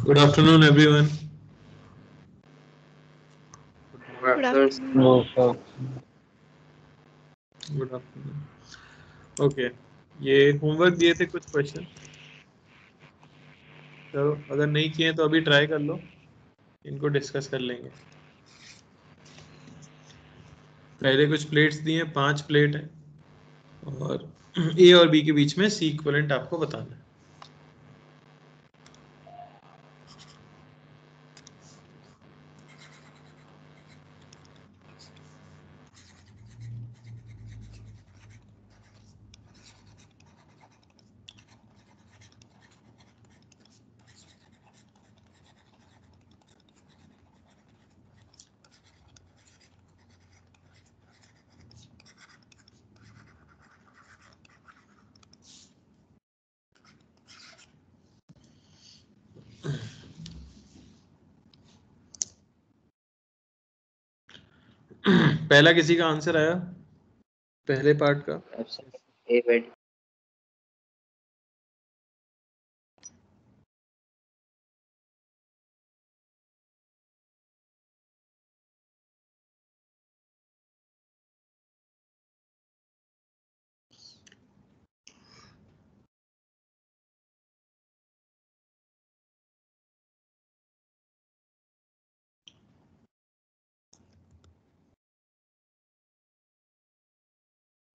Good afternoon, everyone. Good afternoon. Good afternoon. Okay, ये homework दिए थे कुछ क्वेश्चन, चलो अगर नहीं किए तो अभी ट्राई कर लो, इनको डिस्कस कर लेंगे। पहले कुछ प्लेट्स दिए, 5 प्लेट है और ए और बी के बीच में सी इक्विवेलेंट आपको बताना है। पहला किसी का आंसर आया पहले पार्ट का?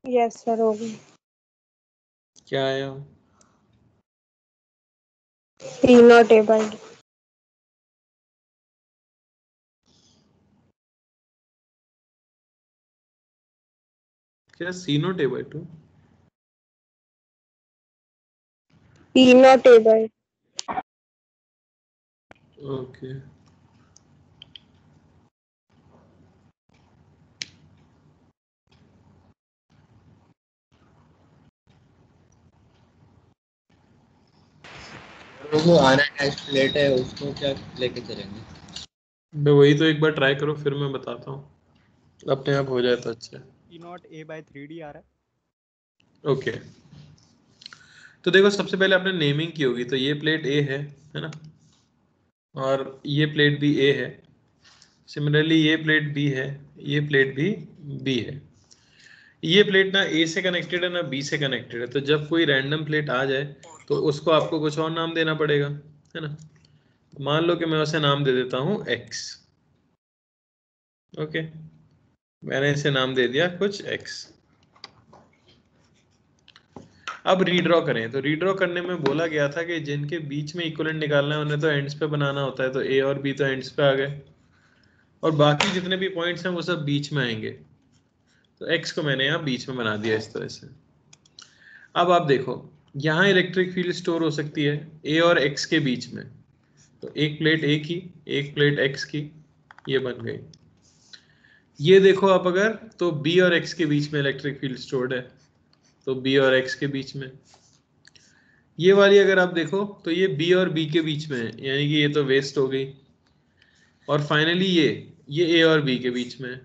यस सर, हो गई। क्या आया? C not A by D. क्या C not A by 2? C not A by. Okay, जो आना टेस्ट प्लेट है उसको क्या लेके चलेंगे? वही तो एक बार ट्राई करो, फिर मैं बताता हूँ, अपने आप हो जाए तो अच्छा है। E not A by 3D आ रहा है। ओके, तो देखो सबसे पहले आपने नेमिंग की होगी, तो ये प्लेट ए है ना, और ये प्लेट भी ए है। सिमिलरली ये प्लेट बी है, ये प्लेट भी बी है। ये प्लेट ना ए से कनेक्टेड है ना बी से कनेक्टेड है, तो जब कोई रैंडम प्लेट आ जाए तो उसको आपको कुछ और नाम देना पड़ेगा, है ना। मान लो कि मैं उसे नाम दे देता हूं एक्स। ओके, मैंने इसे नाम दे दिया कुछ एक्स। अब रीड्रॉ करें, तो रीड्रॉ करने में बोला गया था कि जिनके बीच में इक्विवेलेंट निकालना है उन्हें तो एंड्स पे बनाना होता है, तो ए और बी तो एंड्स पे आ गए और बाकी जितने भी पॉइंट्स हैं वो सब बीच में आएंगे। तो एक्स को मैंने यहाँ बीच में बना दिया इस तरह से। अब आप देखो, यहाँ इलेक्ट्रिक फील्ड स्टोर हो सकती है ए और एक्स के बीच में, तो एक प्लेट ए की, एक प्लेट एक्स की, ये बन गई। ये देखो आप अगर, तो बी और एक्स के बीच में इलेक्ट्रिक फील्ड स्टोर्ड है, तो बी और एक्स के बीच में। ये वाली अगर आप देखो तो ये बी और बी के बीच में है, यानी कि ये तो वेस्ट हो गई। और फाइनली ये ए और बी के बीच में है।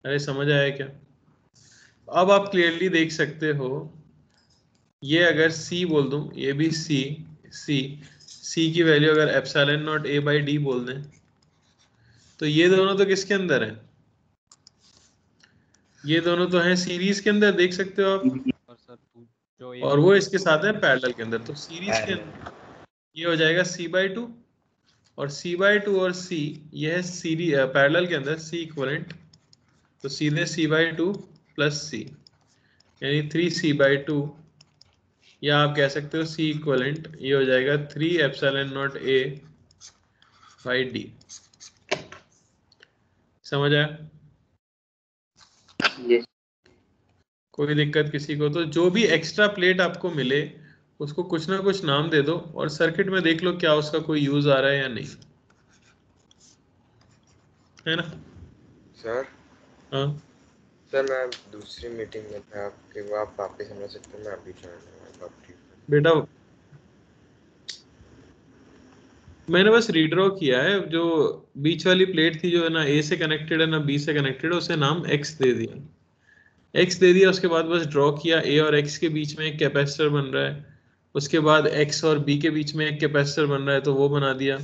अरे समझ आया क्या? अब आप क्लियरली देख सकते हो, ये अगर C बोल दूं, ये भी C की वैल्यू अगर epsilon not A by D बोल दें, तो ये दोनों तो किसके अंदर है? ये दोनों तो हैं सीरीज के अंदर, देख सकते हो आप, और सर जो और वो इसके साथ है पैरेलल के अंदर, तो सीरीज के अंदर ये हो जाएगा C/2 और C/2 और C, ये है सीरीज पैरेलल के अंदर C इक्विवेलेंट, तो सीधे C/2 प्लस C, यानी 3C/2, या आप कह सकते हो C इक्विवेलेंट, ये हो जाएगा 3 epsilon not A by D. समझ आया? yes. कोई दिक्कत किसी को? तो जो भी एक्स्ट्रा प्लेट आपको मिले उसको कुछ ना कुछ नाम दे दो और सर्किट में देख लो क्या उसका कोई यूज आ रहा है या नहीं, है ना। सर हाँ सर मैं दूसरी मीटिंग में था आपके, वो आप वापस समझ सकते हैं, मैं अभी ज्वाइन बेटा, मैंने बस रीड्रॉ किया है, जो बीच वाली प्लेट थी जो है ना ए से कनेक्टेड है ना बी से कनेक्टेड है, उसे नाम एक्स दे दिया। एक्स दे दिया, उसके बाद बस ड्रॉ किया, ए और एक्स के बीच में एक कैपेसिटर बन रहा है, उसके बाद x और b के बीच में एक कैपेसिटर बन रहा है तो वो बना दिया,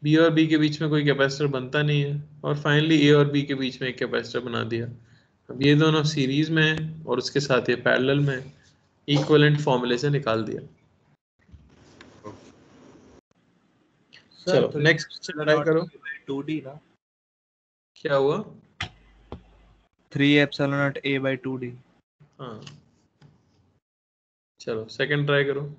b और b के बीच में कोई कैपेसिटर बनता नहीं है, और फाइनली a और b के बीच में एक कैपेसिटर बना दिया। अब ये दोनों सीरीज में है और उसके साथ ये पैरेलल में है, इक्विवेलेंट फॉर्मूले से निकाल दिया। चलो नेक्स्ट ट्राई करो। 2D ना, क्या हुआ? 3 epsilon not a by 2D। हाँ चलो सेकंड ट्राई करो।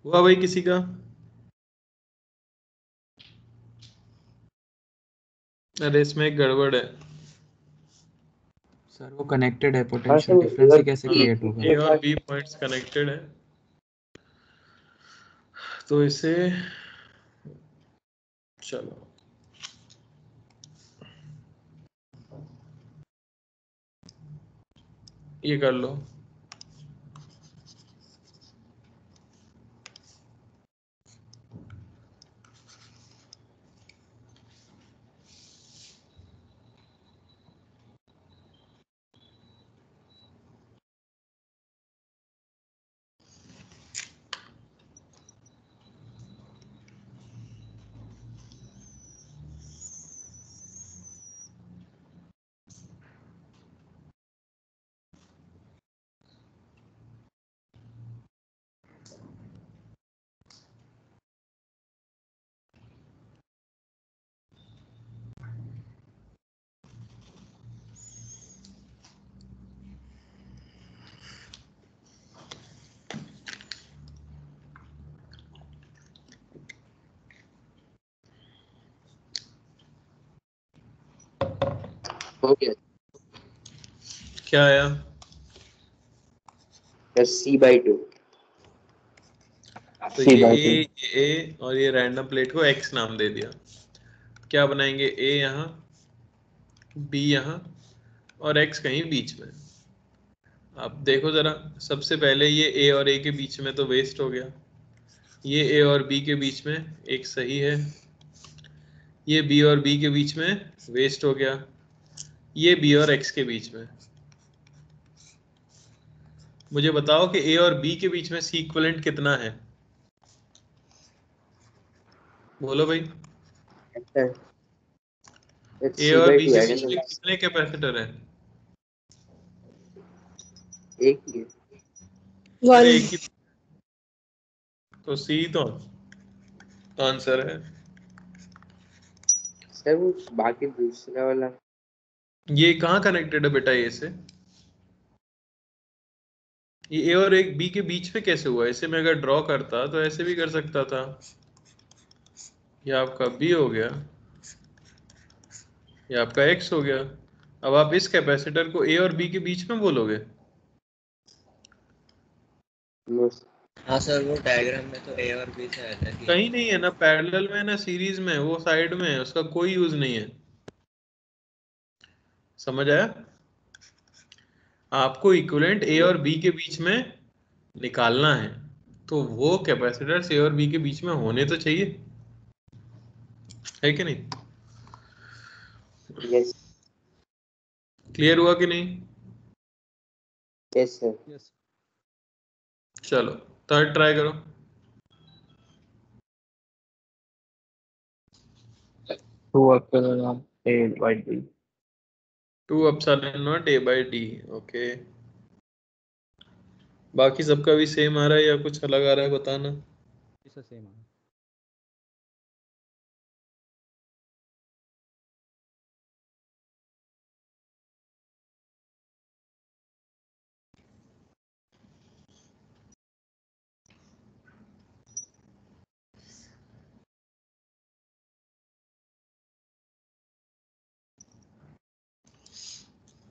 हुआ भाई किसी का? अरे इसमें एक गड़बड़ है। सर वो कनेक्टेड है, पोटेंशियल डिफरेंस ही कैसे क्रिएट होगा? ए और बी पॉइंट्स कनेक्टेड है तो इसे, चलो ये कर लो। हो गया क्या आया? C/2। तो ये ए और ये रैंडम प्लेट को x नाम दे दिया। क्या बनाएंगे? a यहाँ, b यहाँ और x कहीं बीच में। अब देखो जरा, सबसे पहले ये a और a के बीच में तो वेस्ट हो गया, ये a और b के बीच में एक सही है, ये b और b के बीच में वेस्ट हो गया, ये b और x के बीच में। मुझे बताओ कि a और b के बीच में सी इक्विवेलेंट कितना है? बोलो भाई। ए और बी के बीच में कितने कैपेसिटर हैं? एक ही है। अरे 1। एक ही, तो सी तो आंसर है। सर वो बाकी दूसरा वाला ये कहाँ कनेक्टेड है बेटा? ए से ये ए और एक बी के बीच में कैसे हुआ? इसे मैं अगर ड्रॉ करता तो ऐसे भी कर सकता था। ये आपका बी हो गया, ये आपका एक्स हो गया। अब आप इस कैपेसिटर को ए और बी के बीच में बोलोगे? हाँ सर, वो डायग्राम में तो a और b से अलग ही है। कहीं नहीं है, ना पैरेलल में ना सीरीज में, वो साइड में है, उसका कोई यूज नहीं है। समझ आया? आपको इक्विवेलेंट ए और बी के बीच में निकालना है तो वो कैपेसिटर्स ए और बी के बीच में होने तो चाहिए, है कि नहीं? यस क्लियर हुआ कि नहीं? Yes sir. यस। चलो थर्ड ट्राई करो। 2 epsilon A by D. 2 epsilon not A by D। Okay, बाकी सबका भी सेम आ रहा है या कुछ अलग आ रहा है बताना। इससे सेम है।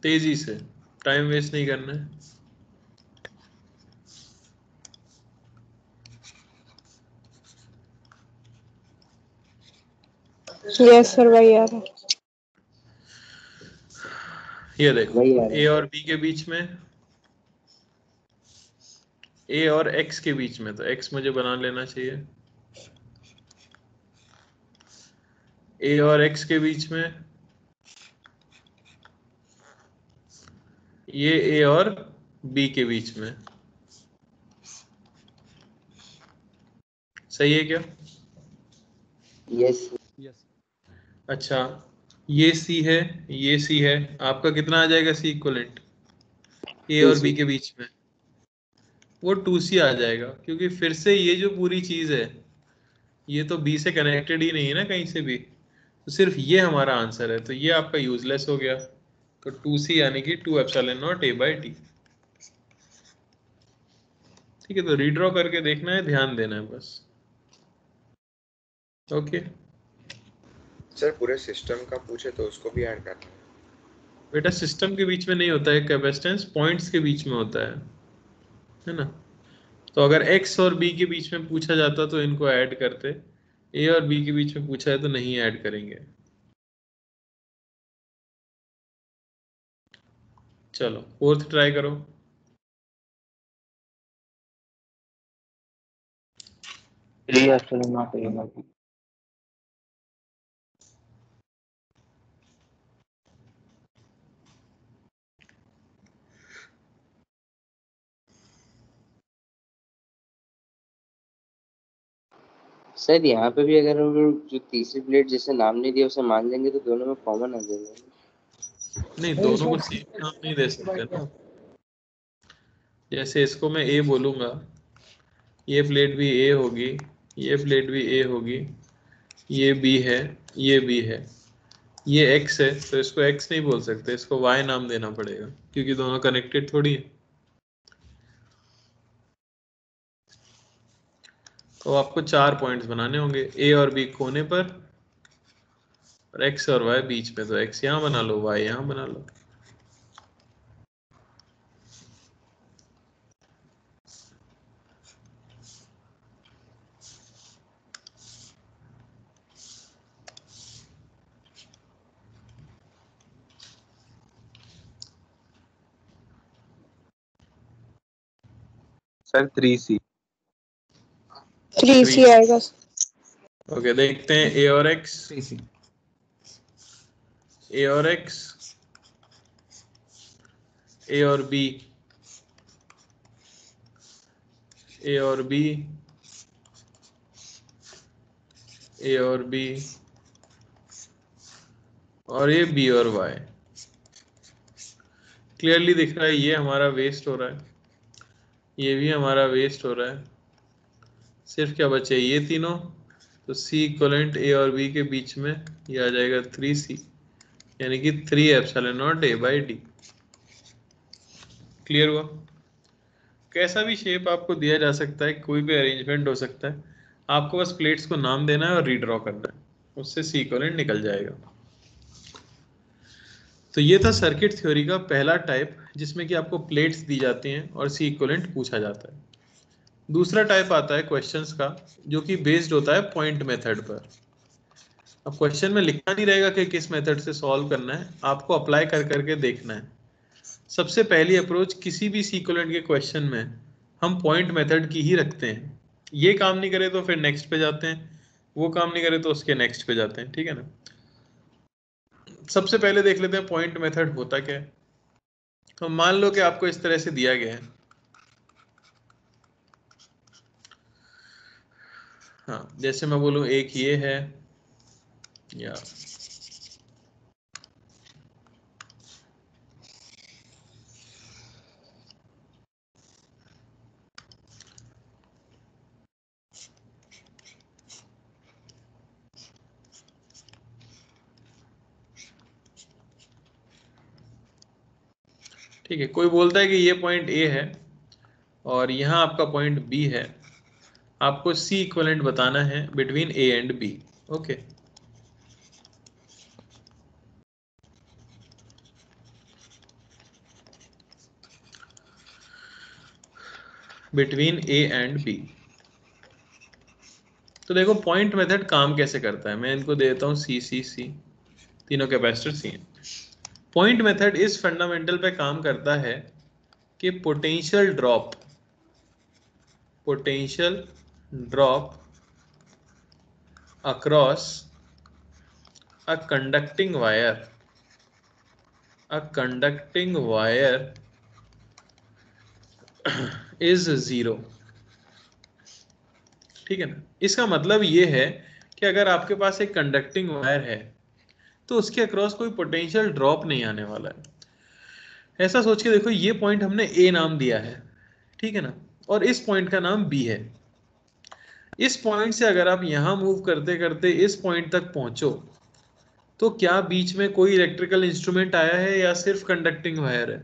तेजी से, टाइम वेस्ट नहीं करना है। यस सर, वही आ रहा है। ये देखो, वही आ रहा A है। और B के बीच में, A और X के बीच में, तो X मुझे बना लेना चाहिए। A और X के बीच में, ये A और B के बीच में, सही है क्या? Yes yes. अच्छा, ये C है, ये C है, आपका कितना आ जाएगा C इक्वलेंट A और B 2C। के बीच में? वो 2C आ जाएगा, क्योंकि फिर से ये जो पूरी चीज है ये तो B से कनेक्टेड ही नहीं है ना कहीं से भी, तो सिर्फ ये हमारा आंसर है, तो ये आपका यूजलेस हो गया। तो 2C यानी कि 2 epsilon not A by D। ठीक है, तो रीड्रॉ करके देखना है, ध्यान देना है बस। ओके सर पूरे सिस्टम का पूछे तो उसको भी ऐड करना है। बेटा, सिस्टम के बीच में नहीं होता है कैपेसिटेंस, पॉइंट्स के बीच में होता है ना। तो अगर X और B के बीच में पूछा जाता तो इनको ऐड करते, A और B के बीच में पूछा है तो नहीं ऐड करेंगे। चलो फोर्थ ट्राई करो। 3 epsilon naught A by D. Sir यहाँ पे भी अगर हम लोग जो तीसरी प्लेट जैसे नाम नहीं दिया उसे मान लेंगे तो दोनों में कॉमन आ जाएगा। नहीं, दोनों को सेम नाम नहीं दे सकते ना। जैसे इसको मैं A बोलूंगा, ये प्लेट भी A होगी, ये प्लेट भी A होगी, ये B है, ये B है, ये X है, तो इसको X नहीं बोल सकते, इसको Y नाम देना पड़ेगा, क्योंकि दोनों कनेक्टेड थोड़ी है। तो आपको 4 पॉइंट्स बनाने होंगे, A और B कोने पर और X और Y बीच में। तो X यहाँ बना लो, Y यहाँ बना लो। Sir 3C। 3C आएगा। ओके, देखते हैं A और X, 3C। A और X, A और B, A और B, A और B, और ये B और Y। क्लियरली दिख रहा है ये हमारा वेस्ट हो रहा है, ये भी हमारा वेस्ट हो रहा है। सिर्फ क्या बचे ये तीनों, तो C इक्वलेंट A और B के बीच में ये आ जाएगा 3C, यानी कि 3 epsilon not A by D। Clear हुआ? कैसा भी शेप आपको दिया जा सकता है, कोई भी अरेंजमेंट हो सकता है, आपको बस प्लेट्स को नाम देना है और रीड्रॉ करना है, उससे C इक्वलेंट निकल जाएगा। तो ये था सर्किट थ्योरी का पहला टाइप, जिसमें कि आपको प्लेट्स दी जाती हैं और C इक्वलेंट पूछा जाता है। दूसरा टाइप आता है क्वेश्चंस का, जो कि बेस्ड होता है पॉइंट मेथड पर। अब क्वेश्चन में लिखना नहीं रहेगा कि किस मेथड से सॉल्व करना है, आपको अप्लाई कर करके देखना है। सबसे पहली अप्रोच किसी भी C इक्वलेंट के क्वेश्चन में हम पॉइंट मेथड की ही रखते हैं। ये काम नहीं करे तो फिर नेक्स्ट पे जाते हैं, वो काम नहीं करे तो उसके नेक्स्ट पे जाते हैं, ठीक है ना। सबसे पहले देख लेते हैं पॉइंट मेथड होता क्या है। तो मान लो कि आपको इस तरह से दिया गया है, हाँ, जैसे मैं बोलूँ एक ये है, या ठीक है, कोई बोलता है कि ये पॉइंट ए है और यहाँ आपका पॉइंट बी है, आपको सी इक्विवेलेंट बताना है between A and B. Okay, between A and B. तो देखो पॉइंट मेथड काम कैसे करता है, मैं इनको देता हूँ सी सी सी, तीनों कैपेसिटर सी हैं। पॉइंट मेथड इस फंडामेंटल पे काम करता है कि potential drop across a conducting wire is zero. ठीक है ना, इसका मतलब ये है कि अगर आपके पास एक कंडक्टिंग वायर है तो उसके अक्रॉस कोई पोटेंशियल ड्रॉप नहीं आने वाला है। ऐसा सोच के देखो, ये पॉइंट हमने ए नाम दिया है, ठीक है ना, और इस पॉइंट का नाम बी है। इस पॉइंट से अगर आप यहां मूव करते करते इस पॉइंट तक पहुंचो तो क्या बीच में कोई इलेक्ट्रिकल इंस्ट्रूमेंट आया है या सिर्फ कंडक्टिंग वायर है?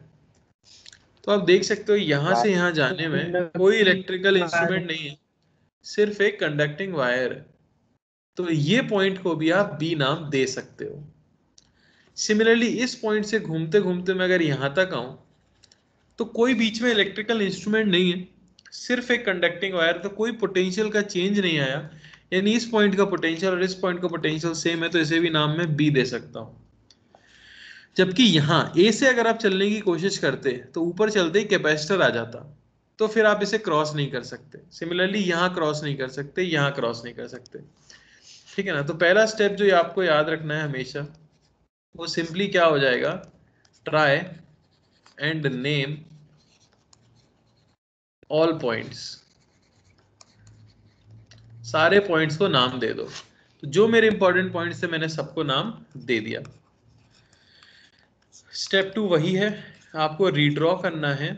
तो आप देख सकते हो यहां से यहां जाने में कोई इलेक्ट्रिकल इंस्ट्रूमेंट नहीं है, सिर्फ एक कंडक्टिंग वायर है। तो ये पॉइंट को भी आप बी नाम दे सकते हो। सिमिलरली इस पॉइंट से घूमते घूमते मैं अगर यहां तक आऊं तो कोई बीच में इलेक्ट्रिकल इंस्ट्रूमेंट नहीं है, सिर्फ एक कंडक्टिंग वायर, तो कोई पोटेंशियल का चेंज नहीं आया, यानी इस पॉइंट का पोटेंशियल और इस पॉइंट का पोटेंशियल सेम है, तो इसे भी नाम में बी दे सकता हूं। जबकि यहां ए से अगर आप चलने की कोशिश करते तो ऊपर चलते ही कैपेसिटर आ जाता, तो फिर आप इसे क्रॉस नहीं कर सकते। सिमिलरली यहां क्रॉस नहीं कर सकते, यहां क्रॉस नहीं कर सकते। ठीक है ना, तो पहला स्टेप जो आपको याद रखना है हमेशा, वो सिंपली क्या हो जाएगा, try and name all points. सारे पॉइंट्स को नाम दे दो। तो जो मेरे इंपॉर्टेंट पॉइंट्स थे मैंने सबको नाम दे दिया। स्टेप 2 वही है, आपको रीड्रॉ करना है,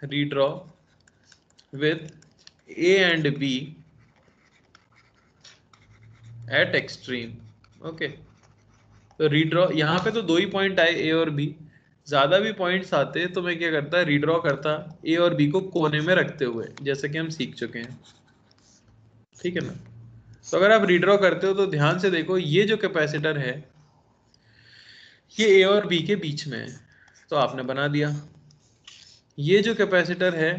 redraw with A and B at extreme. Okay, तो रीड्रॉ, यहाँ पे तो दो ही पॉइंट आए ए और बी, ज्यादा भी पॉइंट्स आते तो मैं क्या करता, रीड्रॉ करता ए और बी को कोने में रखते हुए, जैसे कि हम सीख चुके हैं। ठीक है ना, तो अगर आप रीड्रॉ करते हो तो ध्यान से देखो, ये जो कैपेसिटर है ये ए और बी के बीच में है, तो आपने बना दिया। ये जो कैपेसिटर है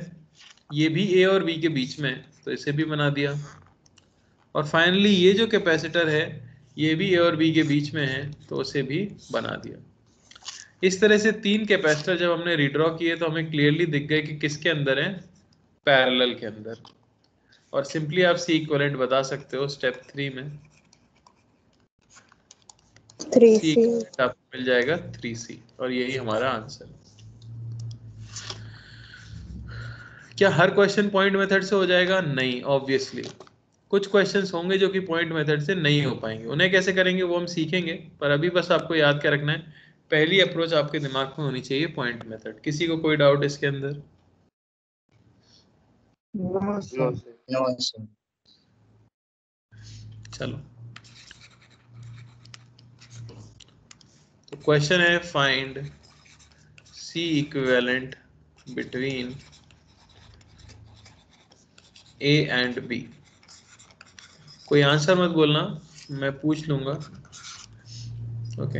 ये भी ए और बी के बीच में है, तो इसे भी बना दिया। और फाइनली ये जो कैपेसिटर है ये भी ए और बी के बीच में है, तो उसे भी बना दिया। इस तरह से तीन कैपेसिटर जब हमने रीड्रॉ किए तो हमें क्लियरली दिख गए कि किसके अंदर है, पैरेलल के अंदर। और सिंपली आप सी इक्विवेलेंट बता सकते हो स्टेप 3 में। थ्री सी सी। इक्विवेलेंट आपको मिल जाएगा 3C, और यही हमारा आंसर है। क्या हर क्वेश्चन पॉइंट मेथड से हो जाएगा? नहीं, ऑब्वियसली कुछ क्वेश्चंस होंगे जो कि पॉइंट मेथड से नहीं हो पाएंगे, उन्हें कैसे करेंगे वो हम सीखेंगे, पर अभी बस आपको याद क्या रखना है, पहली अप्रोच आपके दिमाग में होनी चाहिए पॉइंट मेथड। किसी को कोई डाउट इसके अंदर? No sir. चलो, तो क्वेश्चन है find C equivalent between A and B. कोई आंसर मत बोलना, मैं पूछ लूंगा। ओके,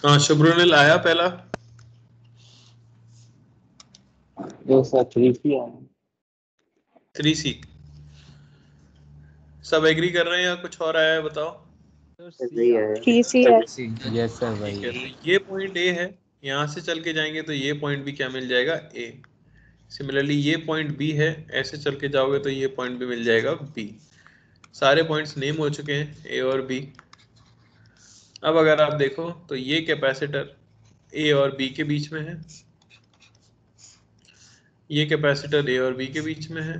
हाँ शुभ्रनिल आया पहला। जो सर 3C आया। 3C सब एग्री कर रहे हैं या कुछ और आया है बताओ। सर सही सी आ है। रहा है। 3C है। यस सर भाई। ठीक है तो ये पॉइंट ए है, यहाँ से चल के जाएंगे तो ये पॉइंट भी क्या मिल जाएगा ए। सिमिलरली ये पॉइंट बी है, ऐसे चल के जाओगे तो ये पॉइंट भी मिल जाएगा बी। सारे पॉइंट्स नेम हो चुके हैं ए और बी। अब अगर आप देखो तो ये कैपेसिटर ए और बी के बीच में है, ये कैपेसिटर ए और बी के बीच में है,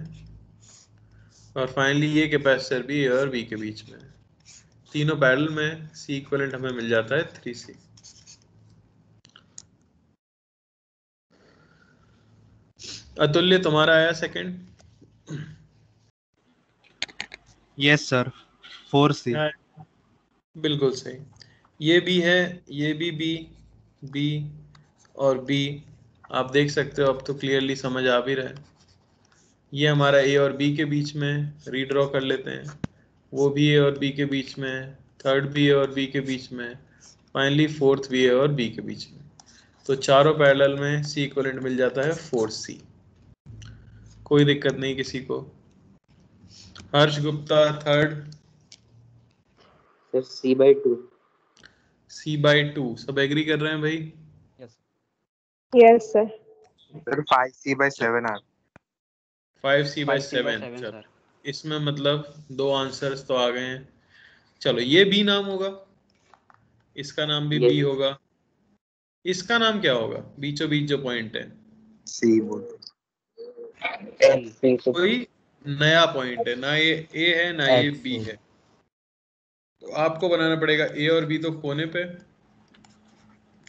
और फाइनली ये कैपेसिटर भी ए और बी के बीच में है। तीनों पैरेलल में, सी इक्विवेलेंट हमें मिल जाता है 3C। अतुल्य तुम्हारा आया सेकंड। Yes sir 4C। बिल्कुल सही। ये भी है, ये भी बी, बी और बी। आप देख सकते हो अब तो क्लियरली समझ आ भी रहा है। ये हमारा ए और बी के बीच में, रीड्रॉ कर लेते हैं। वो भी ए और बी के बीच में, थर्ड भी ए और बी के बीच में, फाइनली फोर्थ भी ए और बी के बीच में। तो चारों पैरेलल में सी इक्विवेलेंट मिल जाता है 4C। कोई दिक्कत नहीं किसी को। हर्ष Gupta third. Sir C/2। C/2 सब एग्री कर रहे हैं भाई। Yes yes sir. Sir 5C/7 आ 5C/7 7 चलो सर। इसमें मतलब दो आंसर्स तो आ गए हैं। चलो ये बी नाम होगा, इसका नाम भी बी यस। होगा। इसका नाम क्या होगा बीचों बीच जो पॉइंट है? C बोल। कोई नया पॉइंट है ना, ये ए है ना ये बी है। तो आपको बनाना पड़ेगा ए और बी तो कोने पे,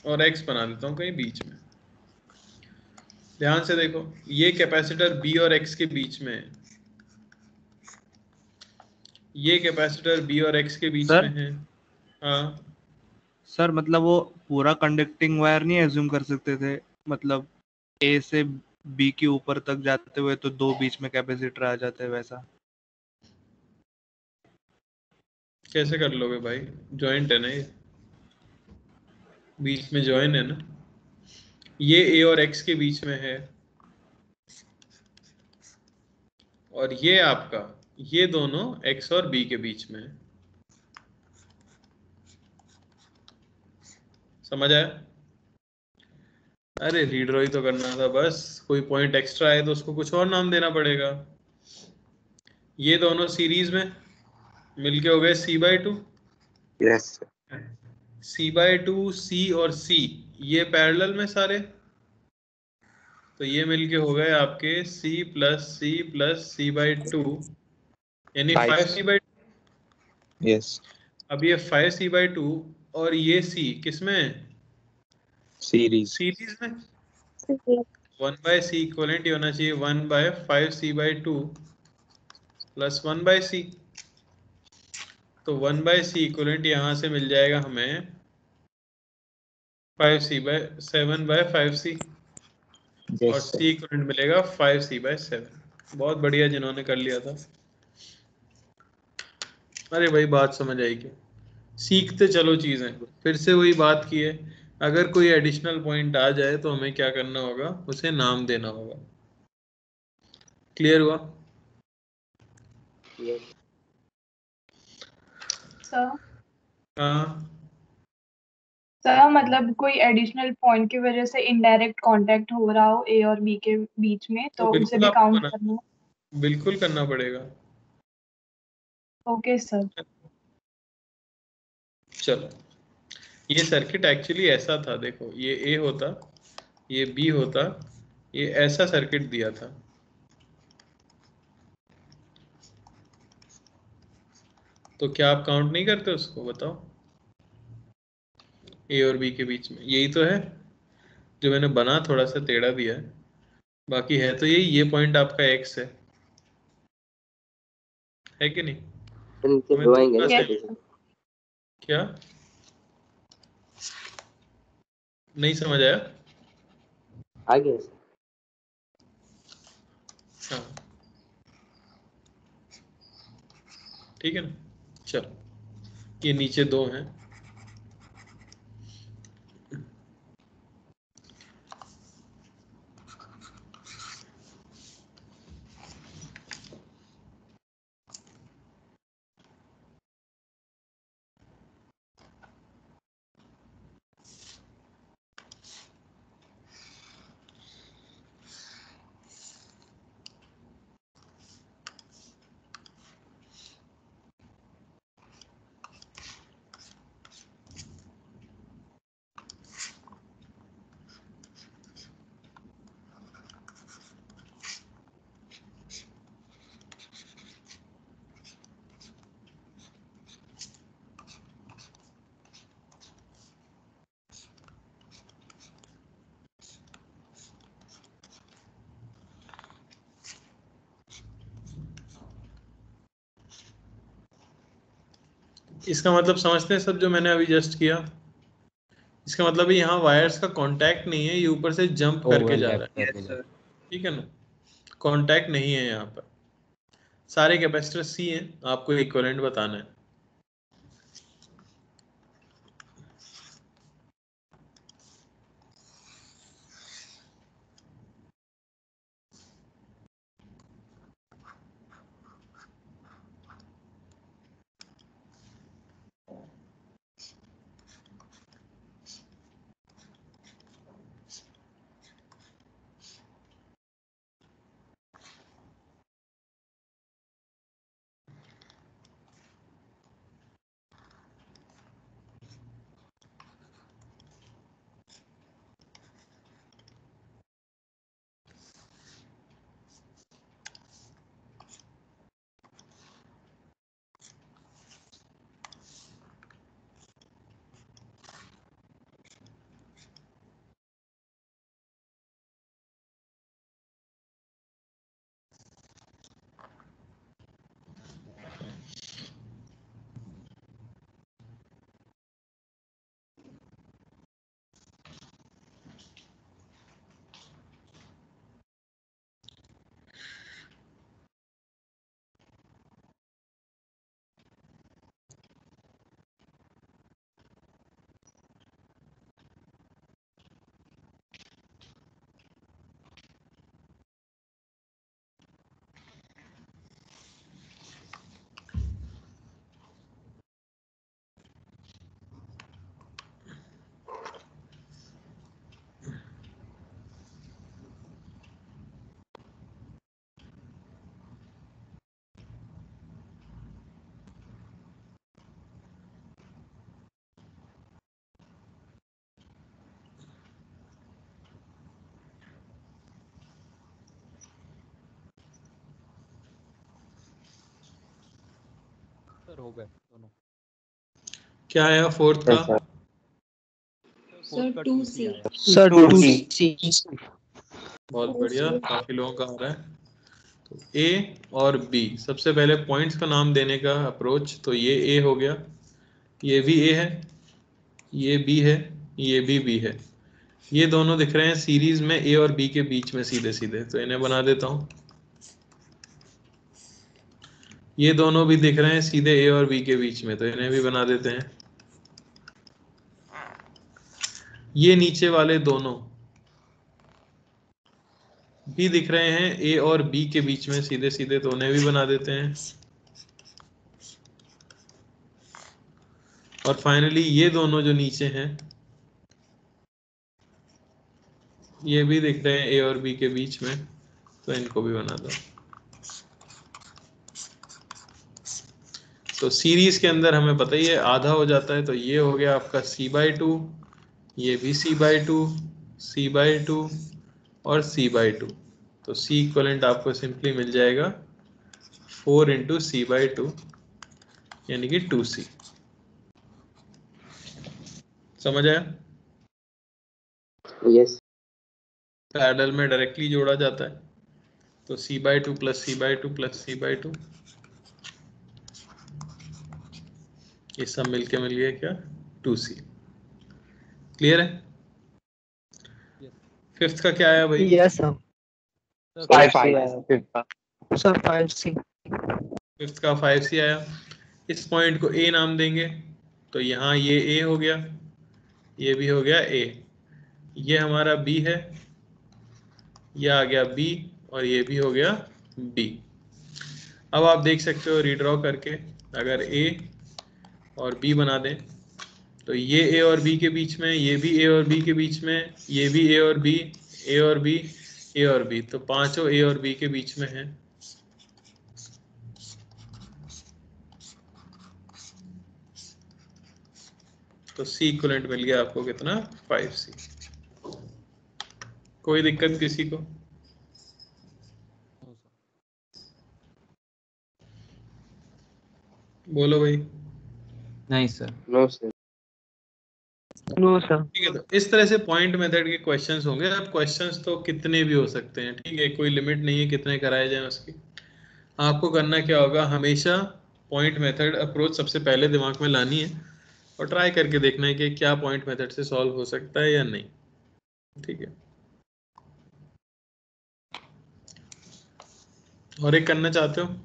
और एक्स बना देता हूँ कहीं बीच में। ध्यान से देखो ये कैपेसिटर बी और एक्स के बीच में है, ये कैपेसिटर बी और एक्स के बीच सर में है। हाँ सर मतलब वो पूरा कंडक्टिंग वायर नहीं एज्यूम कर सकते थे, मतलब ए से बी के ऊपर तक जाते हुए तो दो बीच में कैपेसिटर आ जाते हैं वैसा। कैसे कर लोगे भाई, जॉइंट है ना ये, बीच में जॉइन है ना। ये ए और एक्स के बीच में है, और ये आपका, ये दोनों एक्स और बी के बीच में है। समझ आया? अरे रीड्रॉ ही तो करना था बस, कोई पॉइंट एक्स्ट्रा है तो उसको कुछ और नाम देना पड़ेगा। ये दोनों सीरीज में मिलके हो गए C/2। यस C/2 C और C ये पैरेलल में सारे, तो ये मिलके हो गए आपके C+C+C/2 यानी 5C/2। यस अब ये 5C/2 और ये C किसमें है? सीरीज। सीरीज में। 1/C इक्वलेंट होना चाहिए 1/5C/2 प्लस 1/C। तो 1/C इक्वलेंट यहाँ से मिल जाएगा हमें 7/5C, और C इक्वलेंट मिलेगा 5C/7। बहुत बढ़िया जिन्होंने कर लिया था। अरे भाई बात समझ आई क्या? सीखते चलो चीजें, फिर से वही बात की है। अगर कोई एडिशनल पॉइंट आ जाए तो हमें क्या करना होगा, उसे नाम देना होगा। क्लियर हुआ? सर हाँ सर मतलब कोई एडिशनल पॉइंट की वजह से इनडायरेक्ट कांटेक्ट हो रहा हो ए और बी के बीच में, तो तो उसे बिल्कुल भी आपको काउंट बना, करना है। बिल्कुल करना पड़ेगा। Okay sir. चलो ये सर्किट एक्चुअली ऐसा था, देखो ये ए होता, ये बी होता, ये ऐसा सर्किट दिया था। तो क्या आप काउंट नहीं करते उसको, बताओ? ए और बी के बीच में यही तो है जो मैंने बना थोड़ा सा टेढ़ा दिया है, बाकी है तो यही, ये पॉइंट आपका एक्स है कि नहीं? नीचे हमें दो आएंगे थोड़ा ना सा, यस सर। क्या नहीं समझ आया? आ गया सर। हाँ ठीक है ना। चलो ये नीचे दो हैं, इसका मतलब समझते हैं सब जो मैंने अभी जस्ट किया? इसका मतलब है यहाँ वायर्स का कांटेक्ट नहीं है, ये ऊपर से जंप करके जा रहा है, ठीक है ना, कांटेक्ट नहीं है यहाँ पर। सारे कैपेसिटर सी हैं, आपको इक्विवेलेंट बताना है। सर हो गए दोनों। क्या आया फोर्थ का? सर 2C आया। Sir 2C। बहुत बढ़िया, काफी लोगों का आ रहा है। तो ए और बी, सबसे पहले पॉइंट्स का नाम देने का अप्रोच, तो ये ए हो गया, ये भी ए है, ये बी है, ये भी बी है। ये दोनों दिख रहे हैं सीरीज में ए और बी के बीच में सीधे सीधे, तो इन्हें बना देता हूं। ये दोनों भी दिख रहे हैं सीधे ए और बी के बीच में, तो इन्हें भी बना देते हैं। ये नीचे वाले दोनों भी दिख रहे हैं ए और बी के बीच में सीधे सीधे, तो उन्हें भी बना देते हैं। और फाइनली ये दोनों जो नीचे हैं, ये भी दिख रहे हैं ए और बी के बीच में, तो इनको भी बना दो। तो सीरीज के अंदर हमें पता ही है आधा हो जाता है, तो ये हो गया आपका c/2, ये भी c/2, c/2 और c/2। तो c इक्वलेंट आपको सिंपली मिल जाएगा 4 × c/2 यानी कि 2c। समझ आया? यस। पैरेलल में डायरेक्टली जोड़ा जाता है, तो c/2 + c/2 + c/2, ये सब मिलके मिल गया क्या? 2c। क्लियर है? फिफ्थ का क्या आया भाई? Yes sir. 5C sir 5C। Fifth का 5c आया। इस पॉइंट को ए नाम देंगे, तो यहाँ ये ए हो गया, ये भी हो गया ए, ये हमारा बी है, ये आ गया बी, और ये भी हो गया बी। अब आप देख सकते हो रीड्रॉ करके, अगर ए और बी बना दें, तो ये ए और बी के बीच में, ये भी ए और बी के बीच में, ये भी ए और बी, ए और बी, ए और बी, तो पांचों ए और बी के बीच में है। तो C इक्विवेलेंट मिल गया आपको कितना? 5C। कोई दिक्कत किसी को? बोलो भाई। नहीं सर। No sir. No sir. ठीक है, तो इस तरह से पॉइंट मेथड के क्वेश्चंस होंगे। अब क्वेश्चंस तो कितने भी हो सकते हैं, ठीक है, कोई लिमिट नहीं है कितने कराए जाएं उसकी। आपको करना क्या होगा, हमेशा पॉइंट मेथड अप्रोच सबसे पहले दिमाग में लानी है और ट्राई करके देखना है कि क्या पॉइंट मेथड से सॉल्व हो सकता है या नहीं। ठीक है, और एक करना चाहते हो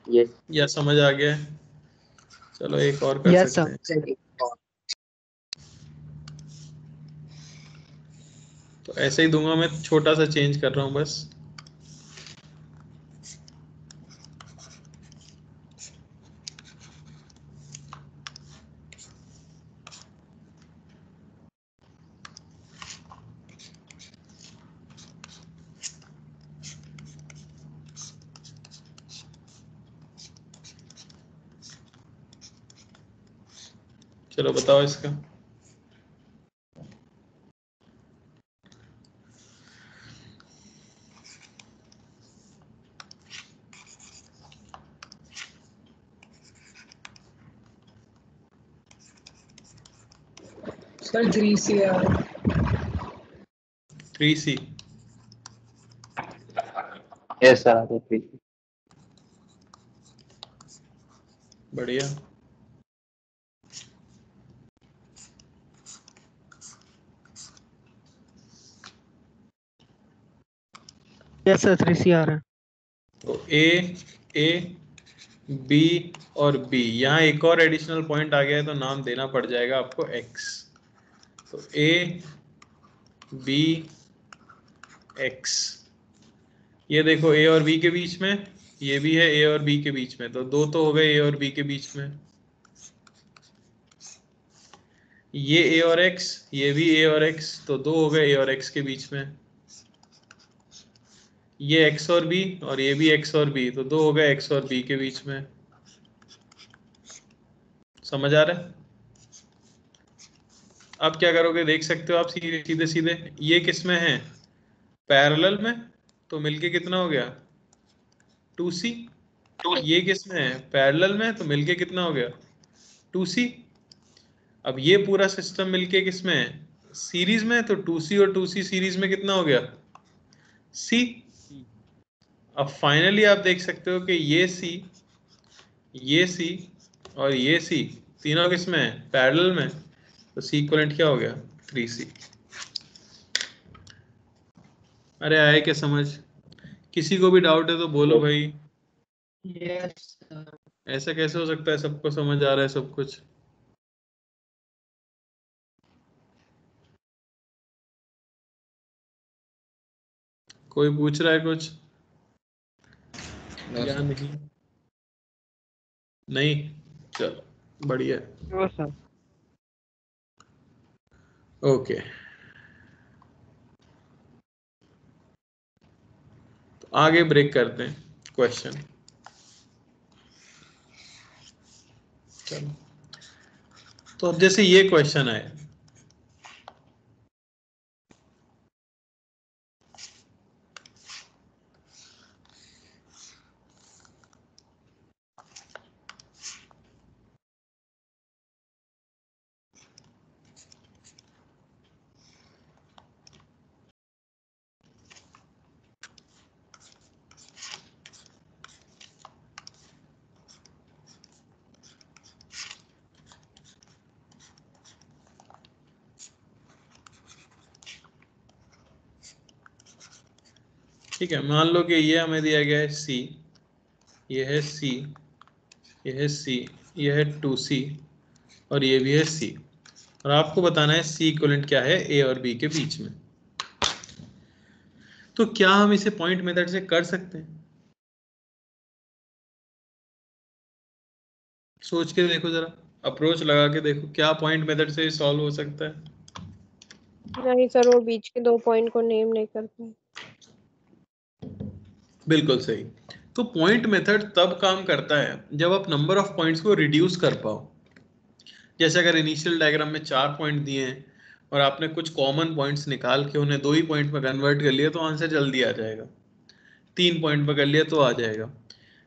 यस या समझ आ गया है? चलो एक और कर Yes, सकते sir. हैं। तो ऐसे ही दूंगा मैं, छोटा सा चेंज कर रहा हूं बस। चलो बताओ इसका। सर 3C आ रहा है। 3C यस सर, बढ़िया। Yes, sir. 3C आ रहा है। तो A B और B, यहाँ एक और एडिशनल पॉइंट आ गया है तो नाम देना पड़ जाएगा आपको X। तो A B X, ये देखो A और B के बीच में, ये भी है A और B के बीच में, तो दो तो हो गए A और B के बीच में। ये A और X, ये भी A और X, तो दो हो गए A और X के बीच में। ये X और B और ये भी X और B, तो दो हो गए X और B के बीच में। समझ आ रहा है? अब क्या करोगे देख सकते हो आप सीधे सीधे, ये किस में है? पैरेलल में, तो मिलके कितना हो गया? 2C। ये किस में है? पैरेलल में, तो मिलके कितना हो गया? 2C। अब ये पूरा सिस्टम मिलके किस में है? सीरीज में, तो 2C और 2C सीरीज में कितना हो गया? C। अब फाइनली आप देख सकते हो कि ये C, ये C और ये C तीनों किस में है? पैरेलल में, तो C इक्विवेलेंट क्या हो गया? 3C। अरे आए क्या समझ? किसी को भी डाउट है तो बोलो भाई। Yes, sir. ऐसा कैसे हो सकता है सबको समझ आ रहा है सब कुछ? कोई पूछ रहा है कुछ या नहीं? नहीं, चलो बढ़िया। No, sir. ओके, तो आगे ब्रेक करते हैं क्वेश्चन। चलो, तो अब जैसे ये क्वेश्चन है, ठीक है, मान लो कि ये हमें दिया गया है C, ये है C, ये है C, ये है 2C और ये भी है C, और आपको बताना है C इक्विवेलेंट क्या है A और B के बीच में। तो क्या हम इसे पॉइंट मेथड से कर सकते हैं? सोच के देखो जरा, अप्रोच लगा के देखो, क्या पॉइंट मेथड से सॉल्व हो सकता है? नहीं सर, वो बीच के 2 पॉइंट को नेम नहीं करते। बिल्कुल सही। तो पॉइंट मेथड तब काम करता है जब आप नंबर ऑफ पॉइंट्स को रिड्यूस कर पाओ। जैसे अगर इनिशियल डायग्राम में 4 पॉइंट दिए हैं और आपने कुछ कॉमन पॉइंट्स निकाल के उन्हें 2 ही पॉइंट में कन्वर्ट कर लिया तो आंसर जल्दी आ जाएगा। 3 पॉइंट में कर लिया तो आ जाएगा।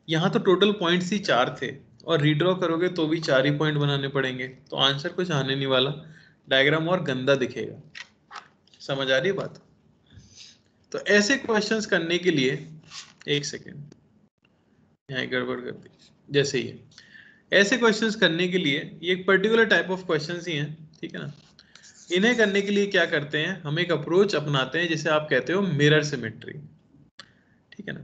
यहाँ तो टोटल पॉइंट्स ही 4 थे और रीड्रॉ करोगे तो भी 4 ही पॉइंट बनाने पड़ेंगे, तो आंसर कुछ आने नहीं वाला, डायग्राम और गंदा दिखेगा। समझ आ रही है बात? तो ऐसे क्वेश्चंस करने के लिए, एक सेकेंड, यहाँ गड़बड़ कर दी जैसे ही। ऐसे क्वेश्चंस करने के लिए ये एक पर्टिकुलर टाइप ऑफ क्वेश्चंस ही हैं, ठीक है ना। इन्हें करने के लिए क्या करते हैं, हम एक अप्रोच अपनाते हैं जिसे आप कहते हो मिरर सिमेट्री, ठीक है ना।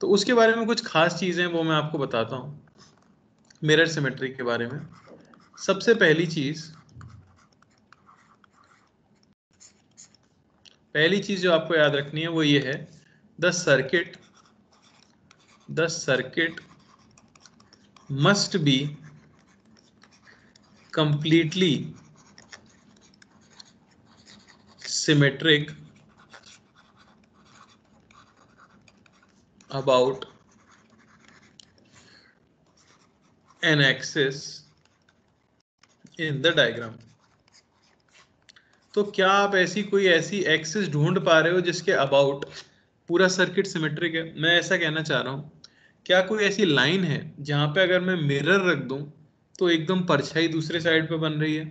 तो उसके बारे में कुछ खास चीजें वो मैं आपको बताता हूं मिरर सिमेट्री के बारे में। सबसे पहली चीज जो आपको याद रखनी है वो ये है, the circuit must be completely symmetric about an axis in the diagram। तो क्या आप कोई ऐसी एक्सिस ढूंढ पा रहे हो जिसके अबाउट पूरा सर्किट सिमेट्रिक है? मैं ऐसा कहना चाह रहा हूं, क्या कोई ऐसी लाइन है जहां पे अगर मैं मिरर रख दूं तो एकदम परछाई दूसरे साइड पे बन रही है?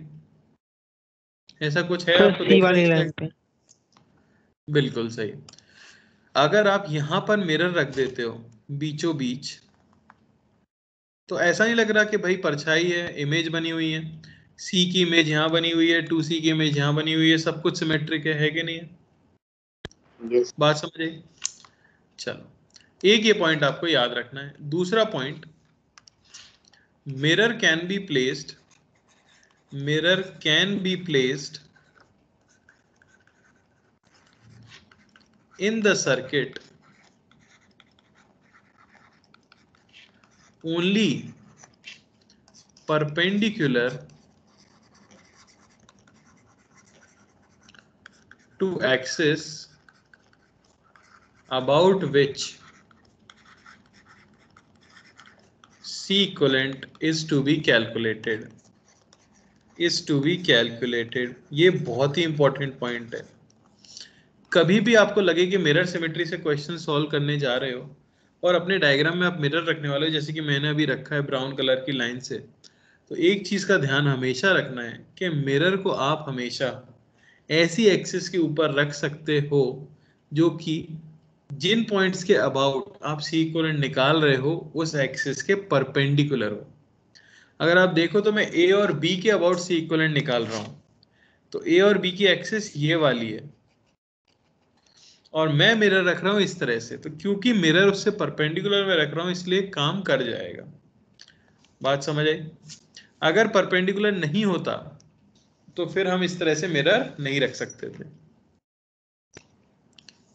ऐसा कुछ है सर आपको सी दिख रहा वाली है लाइन इसमें? पे। बिल्कुल सही। अगर आप यहां पर मिरर रख देते हो बीचों बीच, तो ऐसा नहीं लग रहा कि भाई परछाई है, इमेज बनी हुई है, सी की इमेज यहाँ बनी हुई है, 2C की इमेज यहाँ बनी हुई है, सब कुछ सिमेट्रिक है कि नहीं है? यस। बात समझ आई? चलो, एक ये पॉइंट आपको याद रखना है। दूसरा point, mirror can be placed in the circuit only perpendicular to axis about which C equivalent is to be calculated। ये बहुत ही इंपॉर्टेंट पॉइंट है। कभी भी आपको लगे कि मिरर सिमेट्री से क्वेश्चन सॉल्व करने जा रहे हो और अपने डायग्राम में आप मिरर रखने वाले हो, जैसे कि मैंने अभी रखा है ब्राउन कलर की लाइन से, तो एक चीज का ध्यान हमेशा रखना है कि मिरर को आप हमेशा ऐसी एक्सिस के ऊपर रख सकते हो जो कि जिन पॉइंट्स के अबाउट आप सी इक्विवेलेंट निकाल रहे हो उस एक्सिस के परपेंडिकुलर हो। अगर आप देखो तो मैं ए और बी के अबाउट सी इक्विवेलेंट निकाल रहा हूं, तो ए और बी की एक्सिस ये वाली है और मैं मिरर रख रहा हूं इस तरह से, तो क्योंकि मिरर उससे परपेंडिकुलर में रख रहा हूं इसलिए काम कर जाएगा। बात समझ आई? अगर परपेंडिकुलर नहीं होता तो फिर हम इस तरह से मिरर नहीं रख सकते थे।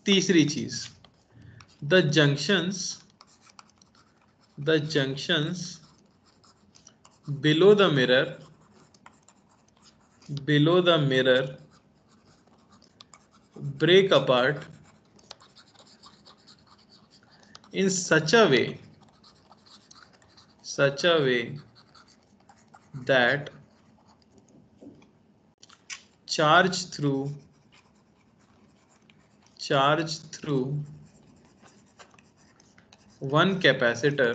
तीसरी चीज, the junctions below the mirror break apart in such a way that charge through one capacitor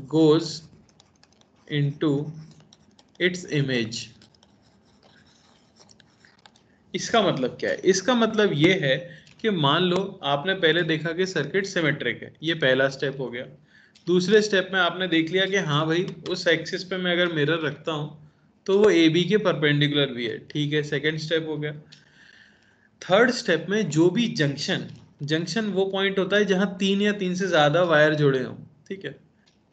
goes into its image। इसका मतलब क्या है? इसका मतलब ये है कि मान लो आपने पहले देखा कि सर्किट सिमेट्रिक है, ये पहला स्टेप हो गया। दूसरे स्टेप में आपने देख लिया कि हाँ भाई उस एक्सिस पे मैं अगर मिरर रखता हूं तो वो ए बी के परपेंडिकुलर भी है, ठीक है, सेकंड स्टेप हो गया। थर्ड स्टेप में जो भी जंक्शन वो पॉइंट होता है जहां 3 या 3 से ज्यादा वायर जुड़े हों, ठीक है,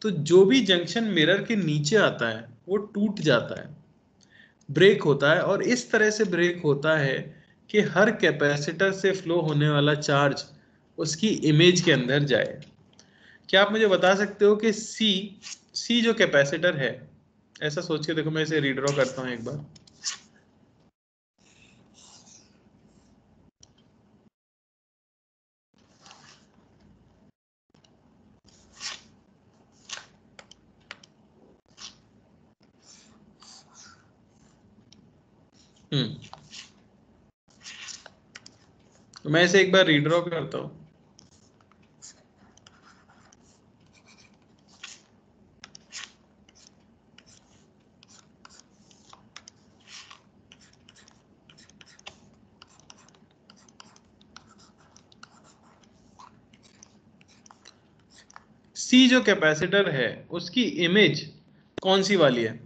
तो जो भी जंक्शन मिरर के नीचे आता है वो टूट जाता है, ब्रेक होता है, और इस तरह से ब्रेक होता है कि हर कैपेसिटर से फ्लो होने वाला चार्ज उसकी इमेज के अंदर जाए। क्या आप मुझे बता सकते हो कि सी जो कैपेसिटर है, ऐसा सोच के देखो, मैं इसे रीड्रॉ करता हूं एक बार। तो मैं इसे एक बार रीड्रॉ करता हूं। सी जो कैपेसिटर है उसकी इमेज कौन सी वाली है?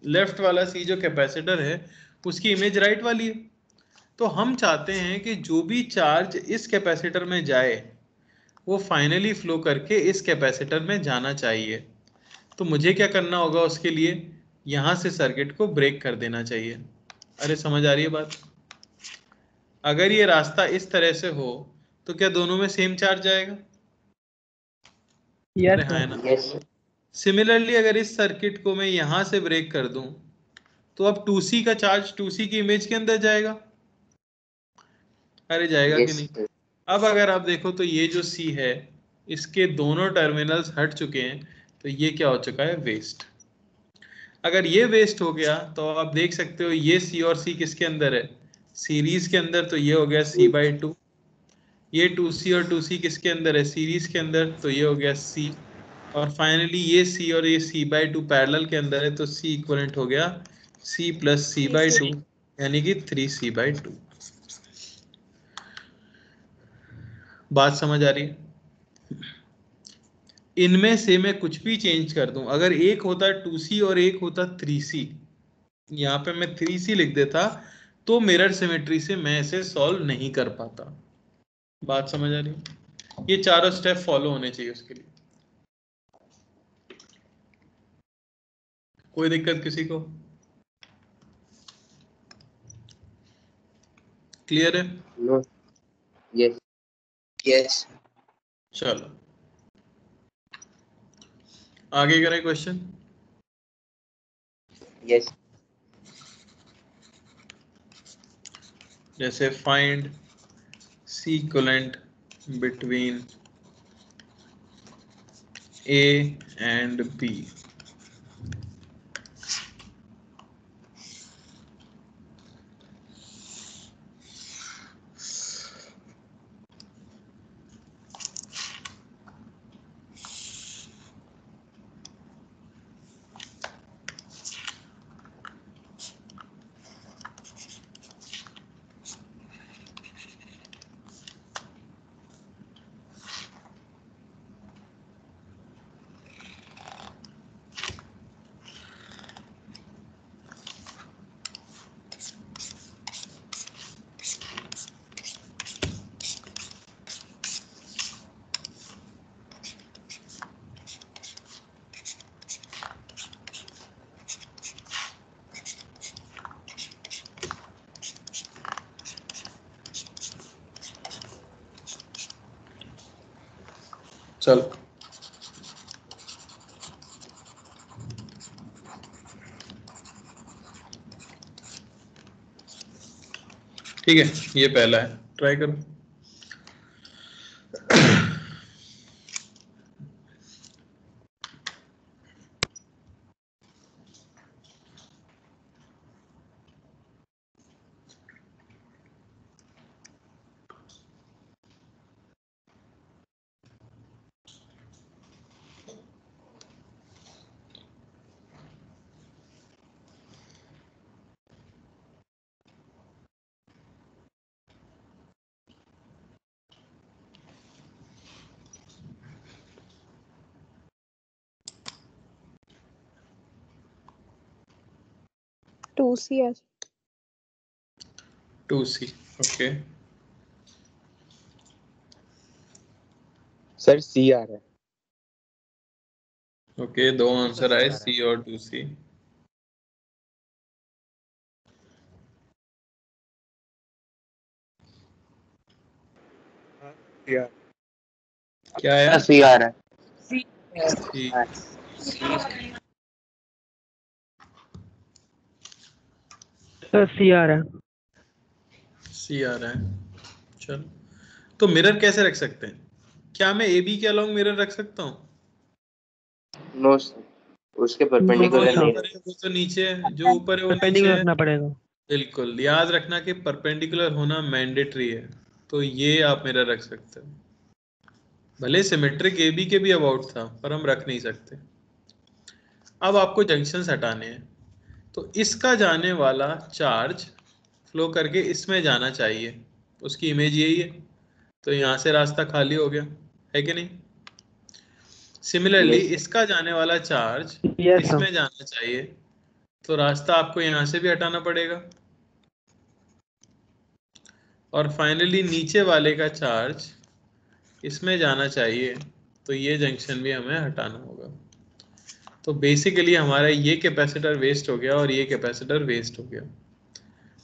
लेफ्ट वाला सी जो कैपेसिटर है उसकी इमेज राइट वाली है। तो हम चाहते हैं कि जो भी चार्ज इस कैपेसिटर में जाए वो फाइनली फ्लो करके इस कैपेसिटर में जाना चाहिए। तो मुझे क्या करना होगा उसके लिए? यहां से सर्किट को ब्रेक कर देना चाहिए। अरे समझ आ रही है बात? अगर ये रास्ता इस तरह से हो तो क्या दोनों में सेम चार्ज जाएगा? अरे हाँ है ना? Yes sir. सिमिलरली अगर इस सर्किट को मैं यहां से ब्रेक कर दूं तो अब 2C का चार्ज 2C की इमेज के अंदर जाएगा। अरे जाएगा कि यस नहीं? सर। अब अगर आप देखो तो ये जो C है इसके दोनों टर्मिनल्स हट चुके हैं, तो ये क्या हो चुका है? वेस्ट। अगर ये वेस्ट हो गया तो आप देख सकते हो ये C और C किसके अंदर है? सीरीज के अंदर, तो ये हो गया C/2। ये 2C और 2C किसके अंदर है? सीरीज के अंदर, तो ये हो गया C। और फाइनली ये C और ये C/2 पैरेलल के अंदर है, तो C इक्वलेंट हो गया C प्लस C/2 यानी कि 3C/2। बात समझ आ रही है? इनमें से मैं कुछ भी चेंज कर दूं, अगर एक होता 2C और एक होता 3C, यहाँ पे मैं 3C लिख देता तो मिरर सिमेट्री से मैं इसे सॉल्व नहीं कर पाता। बात समझ आ रही है? ये चारों स्टेप फॉलो होने चाहिए उसके लिए। कोई दिक्कत किसी को? क्लियर है? नो। यस। यस। चलो आगे करें क्वेश्चन। यस। जैसे find C equivalent between A and B। चलो ठीक है, ये पहला है, ट्राई करो। 2C है। 2C okay. सर सी आ रहा है। ओके दो आंसर आए, C और 2C। क्या आया? सी आ रहा है। C। सर सी आ रहा है। C आ रहा है। चलो तो मिरर कैसे रख सकते हैं? क्या मैं AB के अलोंग मिरर रख सकता हूँ? नो सर, उसके परपेंडिकुलर जो नहीं ऊपर है वो तो नीचे है, जो ऊपर है वो नीचे परपेंडिकुलर है। रखना पड़ेगा। बिल्कुल याद रखना कि परपेंडिकुलर होना मैंडेटरी है, तो ये आप मिरर रख सकते हो। भले सिमेट्रिक AB के भी अबाउट था पर हम रख नहीं सकते। अब आपको जंक्शंस हटाने हैं, तो इसका जाने वाला चार्ज फ्लो करके इसमें जाना चाहिए, उसकी इमेज यही है। तो यहाँ से रास्ता खाली हो गया है कि नहीं? Similarly Yes, sir. इसका जाने वाला चार्ज यस सर। इसमें जाना चाहिए, तो रास्ता आपको यहाँ से भी हटाना पड़ेगा, और फाइनली नीचे वाले का चार्ज इसमें जाना चाहिए, तो ये जंक्शन भी हमें हटाना होगा। तो बेसिकली हमारा ये कैपेसिटर वेस्ट हो गया और ये कैपेसिटर वेस्ट हो गया।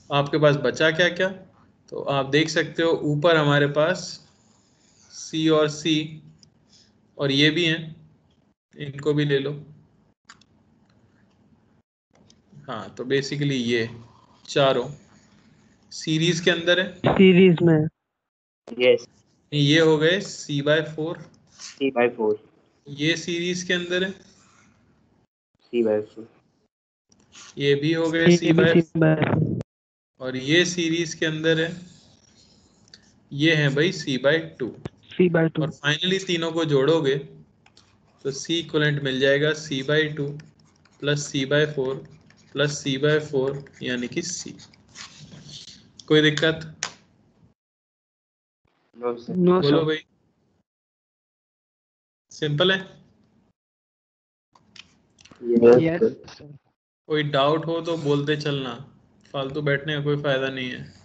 आपके पास बचा क्या क्या, तो आप देख सकते हो ऊपर हमारे पास C और C और ये भी हैं, इनको भी ले लो। हाँ, तो बेसिकली ये चारों सीरीज के अंदर है। सीरीज में। Yes, ये हो गए C/4, C/4, ये सीरीज के अंदर है, C/4. ये भी हो गए C/4, और ये सीरीज के अंदर है, ये है भाई C/2। C/2। और फाइनली तीनों को जोड़ोगे तो C इक्विवेलेंट मिल जाएगा C/2 plus C/4 plus C/4 यानी कि C। कोई दिक्कत? No, sir. नो बोलो सर। भाई, सिंपल है। Yes, yes sir. सर। कोई डाउट हो तो बोलते चलना, फालतू बैठने का कोई फायदा नहीं है।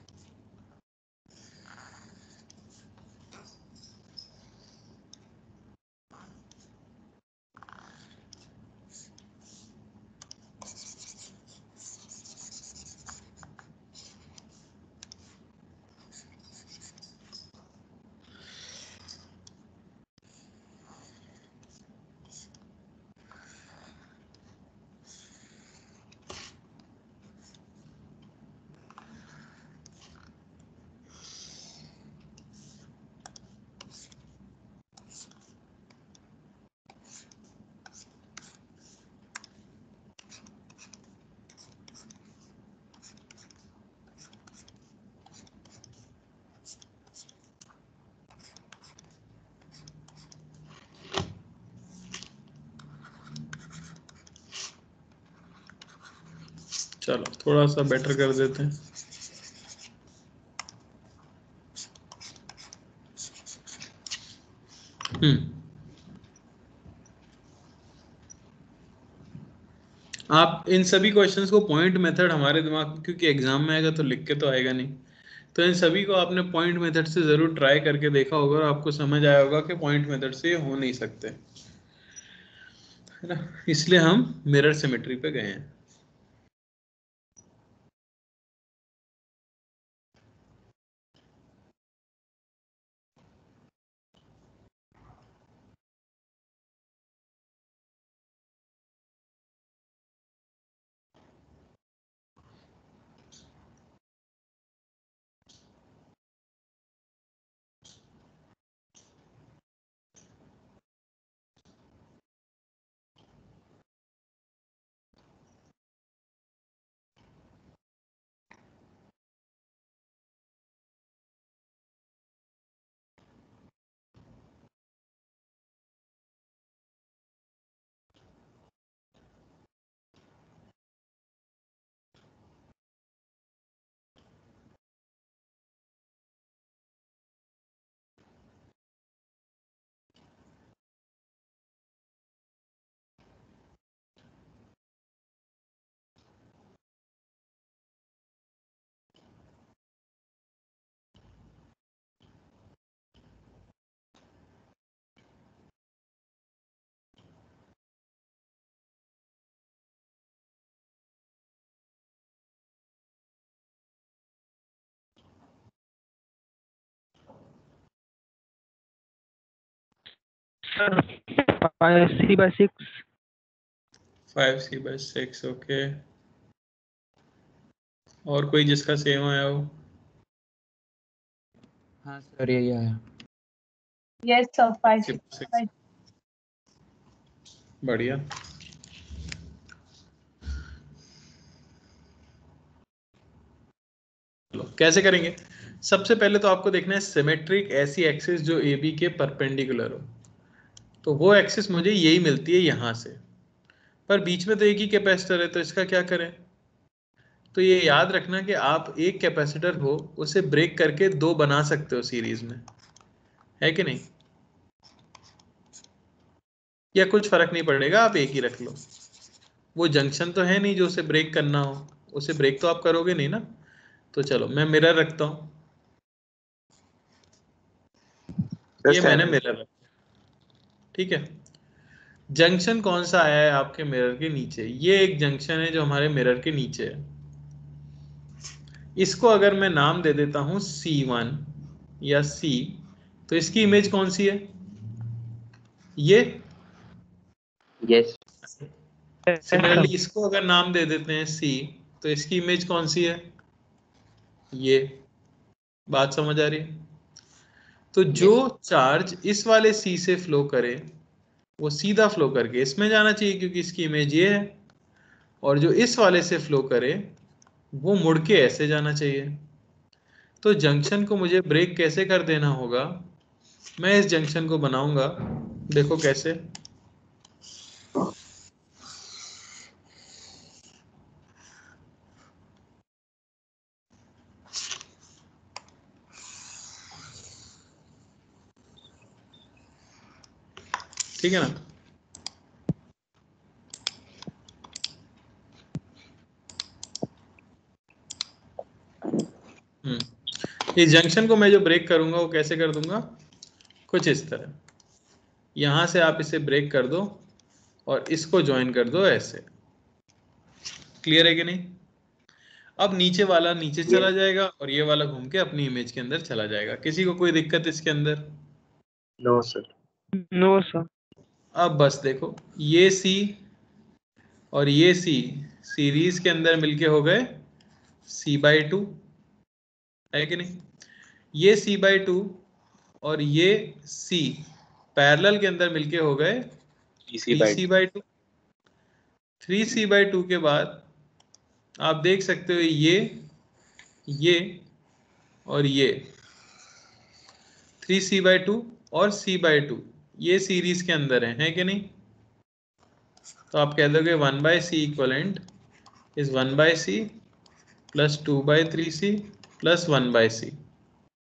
चलो थोड़ा सा बेटर कर देते हैं। आप इन सभी क्वेश्चंस को पॉइंट मेथड हमारे दिमाग में, क्योंकि एग्जाम में आएगा तो लिख के तो आएगा नहीं, तो इन सभी को आपने पॉइंट मेथड से जरूर ट्राई करके देखा होगा और आपको समझ आया होगा कि पॉइंट मेथड से ये हो नहीं सकते, है ना। इसलिए हम मिरर सिमेट्री पे गए हैं। Sir 5C/6। 5C/6, okay. और कोई जिसका सेम आया हो? हाँ सर यही आया। यस सर 5 6 बढ़िया। चलो कैसे करेंगे? सबसे पहले तो आपको देखना है सिमेट्रिक ऐसी एक्सिस जो ए बी के परपेंडिकुलर हो, तो वो एक्सिस मुझे यही मिलती है यहां से, पर बीच में तो एक ही कैपेसिटर है, तो इसका क्या करें? तो ये याद रखना कि आप एक कैपेसिटर हो उसे ब्रेक करके दो बना सकते हो सीरीज में, है कि नहीं? या कुछ फर्क नहीं पड़ेगा, आप एक ही रख लो। वो जंक्शन तो है नहीं जो उसे ब्रेक करना हो, उसे ब्रेक तो आप करोगे नहीं ना। तो चलो मैं मिरर रखता हूं, ये मैंने मिरर रखा, ठीक है। जंक्शन कौन सा आया है आपके मिरर के नीचे? ये एक जंक्शन है जो हमारे मिरर के नीचे है। इसको अगर मैं नाम दे देता हूं C1 या C, तो इसकी इमेज कौन सी है? ये। यस। सिमिलरली इसको अगर नाम दे देते हैं C, तो इसकी इमेज कौन सी है? ये। बात समझ आ रही है? तो जो चार्ज इस वाले C से फ्लो करे वो सीधा फ्लो करके इसमें जाना चाहिए क्योंकि इसकी इमेज ये है, और जो इस वाले से फ्लो करे वो मुड़ के ऐसे जाना चाहिए। तो जंक्शन को मुझे ब्रेक कैसे कर देना होगा? मैं इस जंक्शन को बनाऊंगा, देखो कैसे। ठीक है ना? इस जंक्शन को मैं जो ब्रेक करूंगा वो कैसे कर दूंगा? कुछ इस तरह। यहां से आप इसे ब्रेक कर दो और इसको ज्वाइन कर दो ऐसे। क्लियर है कि नहीं? अब नीचे वाला नीचे चला जाएगा और ये वाला घूम के अपनी इमेज के अंदर चला जाएगा। किसी को कोई दिक्कत इसके अंदर? No sir. No sir. अब बस देखो, ये C और ये C सीरीज के अंदर मिलके हो गए C/2, है कि नहीं? ये C/2 और ये C पैरेलल के अंदर मिलके हो गए 3C/2। 3C/2 के बाद आप देख सकते हो ये और ये 3C/2 और C/2 ये सीरीज के अंदर है कि नहीं? तो आप कह दोगे 1/C equivalent is 1/C plus 2/3C plus 1/C।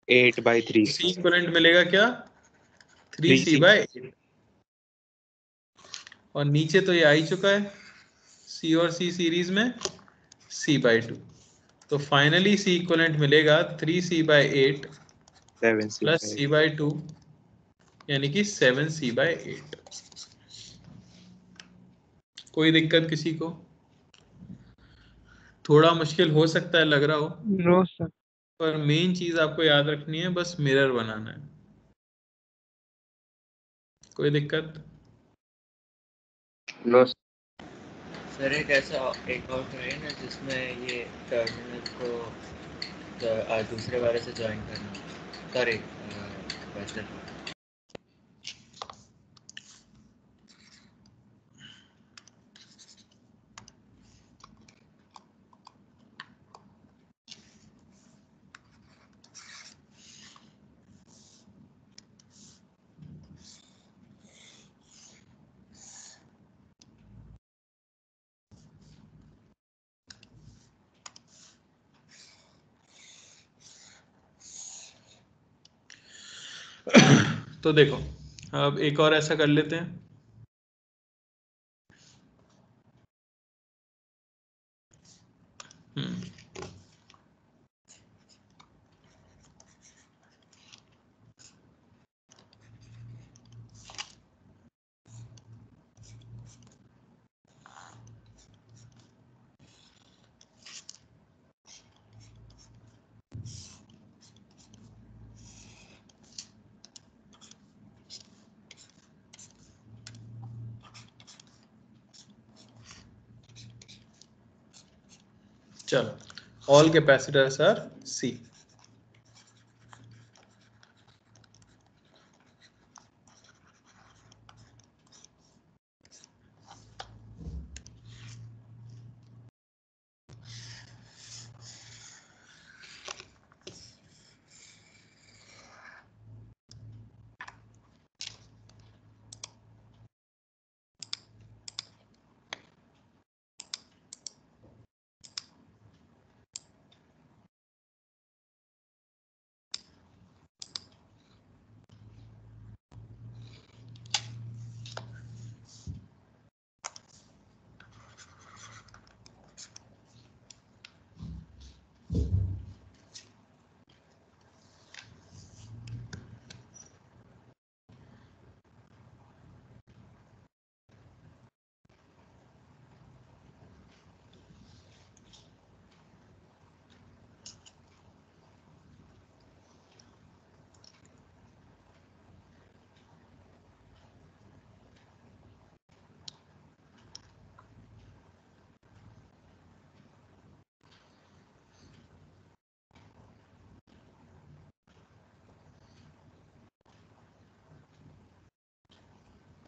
8/3 C equivalent मिलेगा क्या? 3C/8। और नीचे तो ये आ ही चुका है, C और C सीरीज में C/2। तो फाइनली C इक्वलेंट मिलेगा 3C/8 प्लस C/2 यानी कि 7C/8। कोई दिक्कत किसी को? थोड़ा मुश्किल हो सकता है लग रहा हो, नो सर। पर मेन चीज आपको याद रखनी है, बस मिरर बनाना है। कोई दिक्कत? नो सर एक ऐसा एक और है ना जिसमें ये टर्मिनल को दूसरे वाले से ज्वाइन करना, सॉरी वैसे। तो देखो, अब एक और ऐसा कर लेते हैं। चलो, all capacitors are C।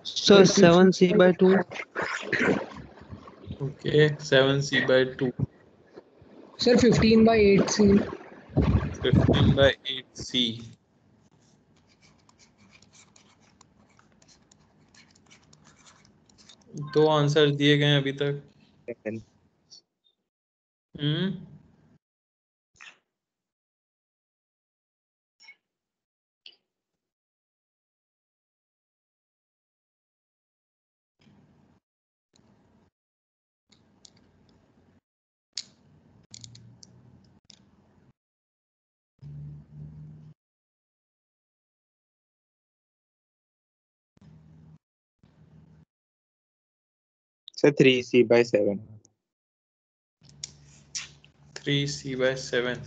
Sir 7c/2 okay 7c/2 sir 15/8c 15/8c। दो आंसर दिए गए हैं अभी तक। हम्म 3c/7 3c/7।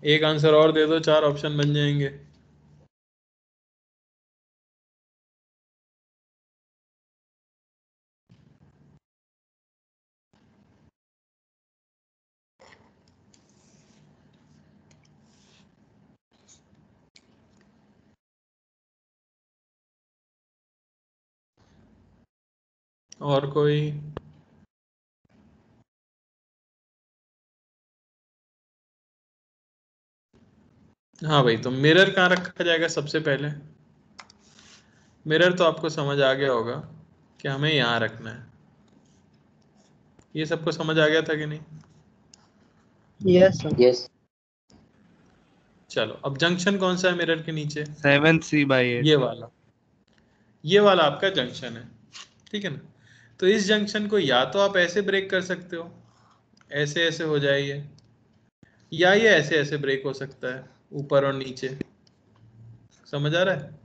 एक आंसर और दे दो, 4 ऑप्शन बन जाएंगे। और कोई? हाँ भाई, तो मिरर कहाँ रखा जाएगा सबसे पहले? मिरर तो आपको समझ आ गया होगा कि हमें यहाँ रखना है। ये सबको समझ आ गया था कि नहीं? Yes sir. यस चलो, अब जंक्शन कौन सा है मिरर के नीचे? 7c/8। ये वाला आपका जंक्शन है, ठीक है ना? तो इस जंक्शन को या तो आप ऐसे ब्रेक कर सकते हो, ऐसे ऐसे हो जाए ये, या ये ऐसे ऐसे ब्रेक हो सकता है, ऊपर और नीचे। समझ आ रहा है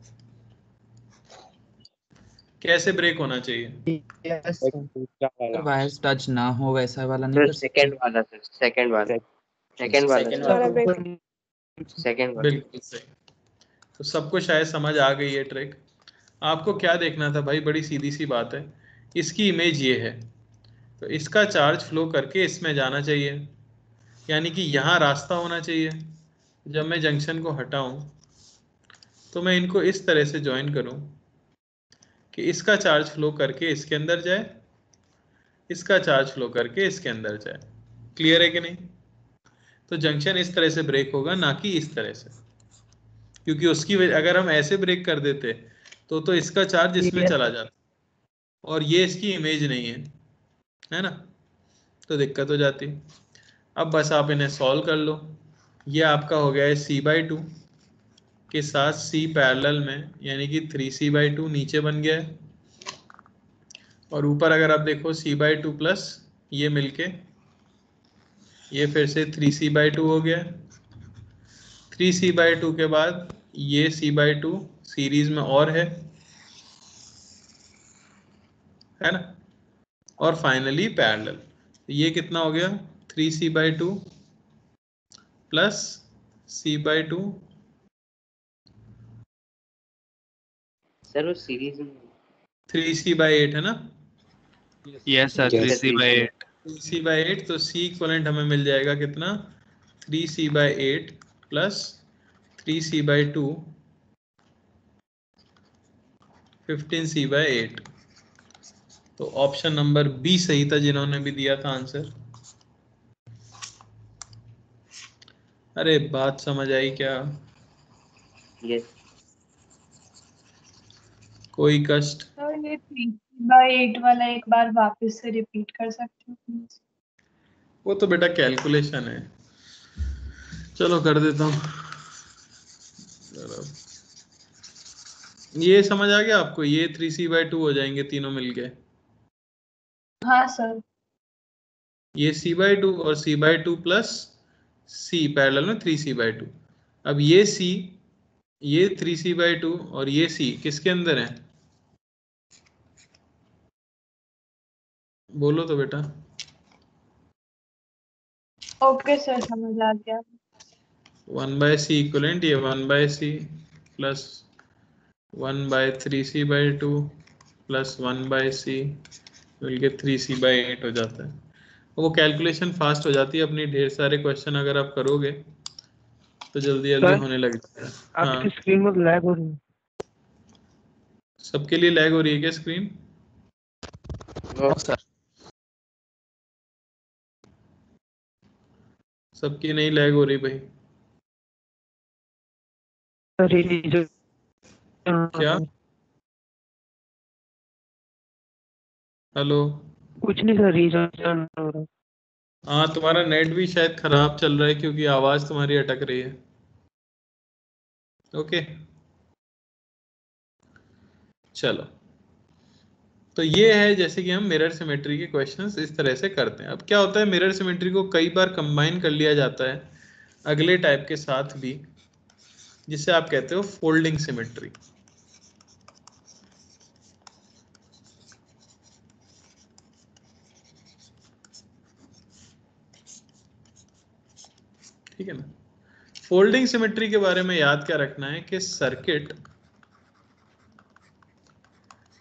कैसे ब्रेक होना चाहिए? यस एक सर। दूसरा सर वाला वायर्स टच ना हो वैसा वाला नहीं कर सकते? सेकंड वाला सर, सेकंड वाला सेकंड वाला ब्रेक। सेकंड वाला। बिल्कुल सही। तो सबको शायद समझ आ गई है ट्रिक। आपको क्या देखना था भाई, बड़ी सीधी सी बात है। इसकी इमेज ये है, तो इसका चार्ज फ्लो करके इसमें जाना चाहिए, यानी कि यहाँ रास्ता होना चाहिए। जब मैं जंक्शन को हटाऊं तो मैं इनको इस तरह से ज्वाइन करूं कि इसका चार्ज फ्लो करके इसके अंदर जाए, इसका चार्ज फ्लो करके इसके अंदर जाए। क्लियर है कि नहीं? तो जंक्शन इस तरह से ब्रेक होगा, ना कि इस तरह से, क्योंकि उसकी वजह अगर हम ऐसे ब्रेक कर देते तो इसका चार्ज इसमें Yes, चला sir. जाता, और ये इसकी इमेज नहीं है ना? तो दिक्कत हो जाती। अब बस आप इन्हें सॉल्व कर लो। ये आपका हो गया है c/2 के साथ c पैरेलल में, यानी कि 3c/2 नीचे बन गया है, और ऊपर अगर आप देखो c/2 प्लस ये मिलके ये फिर से 3c/2 हो गया। 3c/2 के बाद ये c/2 सीरीज में और है ना? और फाइनली पैरेलल। ये कितना हो गया? 3c/2 plus c/2। सर वो सीरीज में 3c/8 है ना? Yes sir, Yes. 3c/8। 3c/8, तो c इक्वलेंट हमें मिल जाएगा कितना? 3c/8 plus 3c/2 15c/8। तो ऑप्शन नंबर बी सही था जिन्होंने भी दिया था आंसर। अरे बात समझ आई क्या? यस कोई कष्ट? तो ये 3/8 वाला एक बार वापस से रिपीट कर सकते हो प्लीज? वो तो बेटा कैलकुलेशन है, चलो कर देता हूँ। ये समझ आ गया आपको? ये 3c/2 हो जाएंगे तीनों मिलके। हाँ सर। ये c/2 और c/2 प्लस c पैरेलल में 3c/2। अब ये c, ये 3c/2 और ये c किसके अंदर है? बोलो तो बेटा। ओके सर, समझ आ गया। 1/c इक्वलेंट ये 1/c plus 1/3c/2 plus 1/c मिलके 3c/8 हो जाता है। वो कैलकुलेशन फास्ट हो जाती है अपनी, ढेर सारे क्वेश्चन अगर आप करोगे तो जल्दी जल्दी सर होने लग जाता है। आपकी हाँ स्क्रीन में लैग हो रही है। सबके लिए लैग हो रही है क्या स्क्रीन? No sir. सबकी नहीं लैग हो रही भाई? क्या? हेलो? कुछ नहीं सर, रीजन हो रहा। हाँ, तुम्हारा नेट भी शायद खराब चल रहा है क्योंकि आवाज तुम्हारी अटक रही है। ओके, चलो। तो ये है जैसे कि हम मिरर सिमेट्री के क्वेश्चंस इस तरह से करते हैं। अब क्या होता है, मिरर सिमेट्री को कई बार कंबाइन कर लिया जाता है अगले टाइप के साथ भी, जिसे आप कहते हो फोल्डिंग सिमेट्री। ठीक है ना? फोल्डिंग सिमेट्री के बारे में याद क्या रखना है कि circuit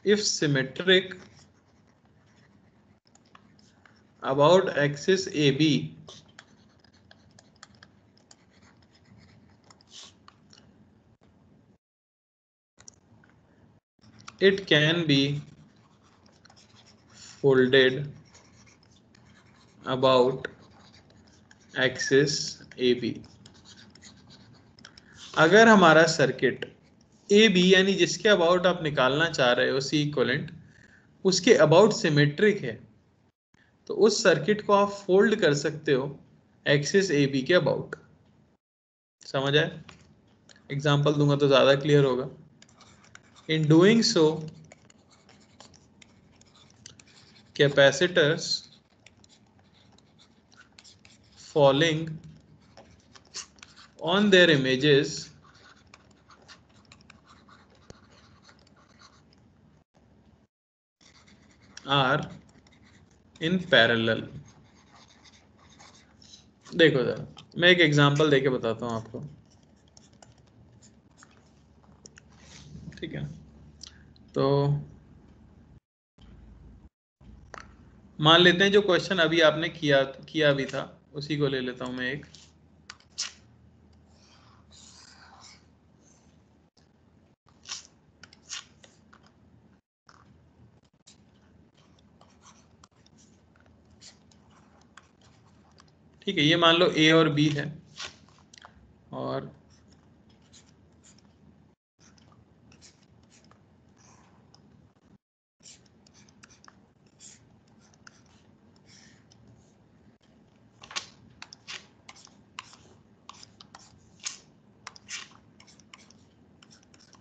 if symmetric about axis AB it can be folded about axis AB। अगर हमारा सर्किट AB यानी जिसके अबाउट आप निकालना चाह रहे हो C इक्विवेलेंट, उसके अबाउट सिमेट्रिक है, तो उस सर्किट को आप फोल्ड कर सकते हो एक्सिस AB के अबाउट। समझ आए? एग्जांपल दूंगा तो ज्यादा क्लियर होगा। In doing so capacitors falling on their images are in parallel। देखो जरा, मैं एक एग्जांपल देके बताता हूं आपको। ठीक है, तो मान लेते हैं जो क्वेश्चन अभी आपने किया भी था उसी को ले लेता हूं मैं एक। ठीक है, ये मान लो A और B है, और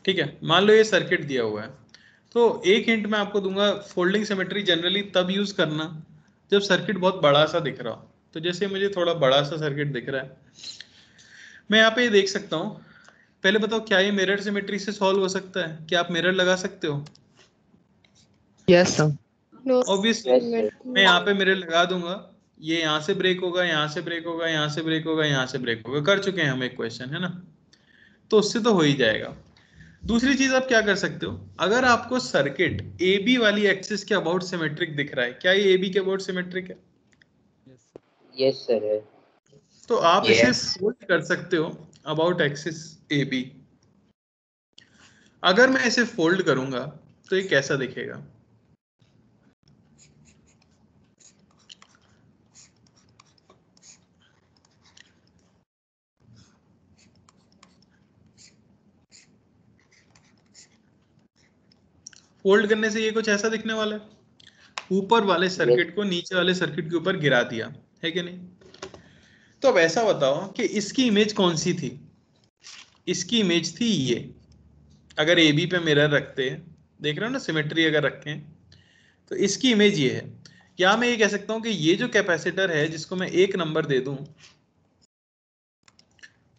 ठीक है, मान लो ये सर्किट दिया हुआ है। तो एक हिंट मैं आपको दूंगा, फोल्डिंग सिमेट्री जनरली तब यूज करना जब सर्किट बहुत बड़ा सा दिख रहा हो। तो जैसे मुझे थोड़ा बड़ा सा सर्किट दिख रहा है, मैं यहाँ पे ये देख सकता हूँ। पहले बताओ, क्या ये मिरर सिमेट्री से सॉल्व हो सकता है? क्या आप मिरर लगा सकते हो? Yes sir. ऑब्वियसली मैं यहाँ पे मिरर लगा दूंगा, ये यहाँ से ब्रेक होगा, यहाँ से ब्रेक होगा, यहाँ से ब्रेक होगा, यहाँ से ब्रेक होगा। कर चुके हैं हम एक क्वेश्चन, है ना? तो उससे तो हो ही जाएगा। दूसरी चीज आप क्या कर सकते हो, अगर आपको सर्किट AB वाली एक्सिस के अबाउट सिमेट्रिक दिख रहा है, क्या ये AB के अबाउट सिमेट्रिक है? यस सर है। तो आप इसे फोल्ड कर सकते हो अबाउट एक्सिस AB। अगर मैं इसे फोल्ड करूंगा तो ये कैसा दिखेगा? फोल्ड करने से ये कुछ ऐसा दिखने वाला है, ऊपर वाले सर्किट को नीचे वाले सर्किट के ऊपर गिरा दिया है कि नहीं? तो अब ऐसा बताओ कि इसकी इमेज कौन सी थी? इसकी इमेज थी ये। अगर AB पे मिरर रखते हैं, देख रहे हो ना, सिमेट्री अगर रखें, तो इसकी इमेज ये है। या मैं ये कह सकता हूं कि ये जो कैपेसिटर है, जिसको मैं 1 नंबर दे दूं,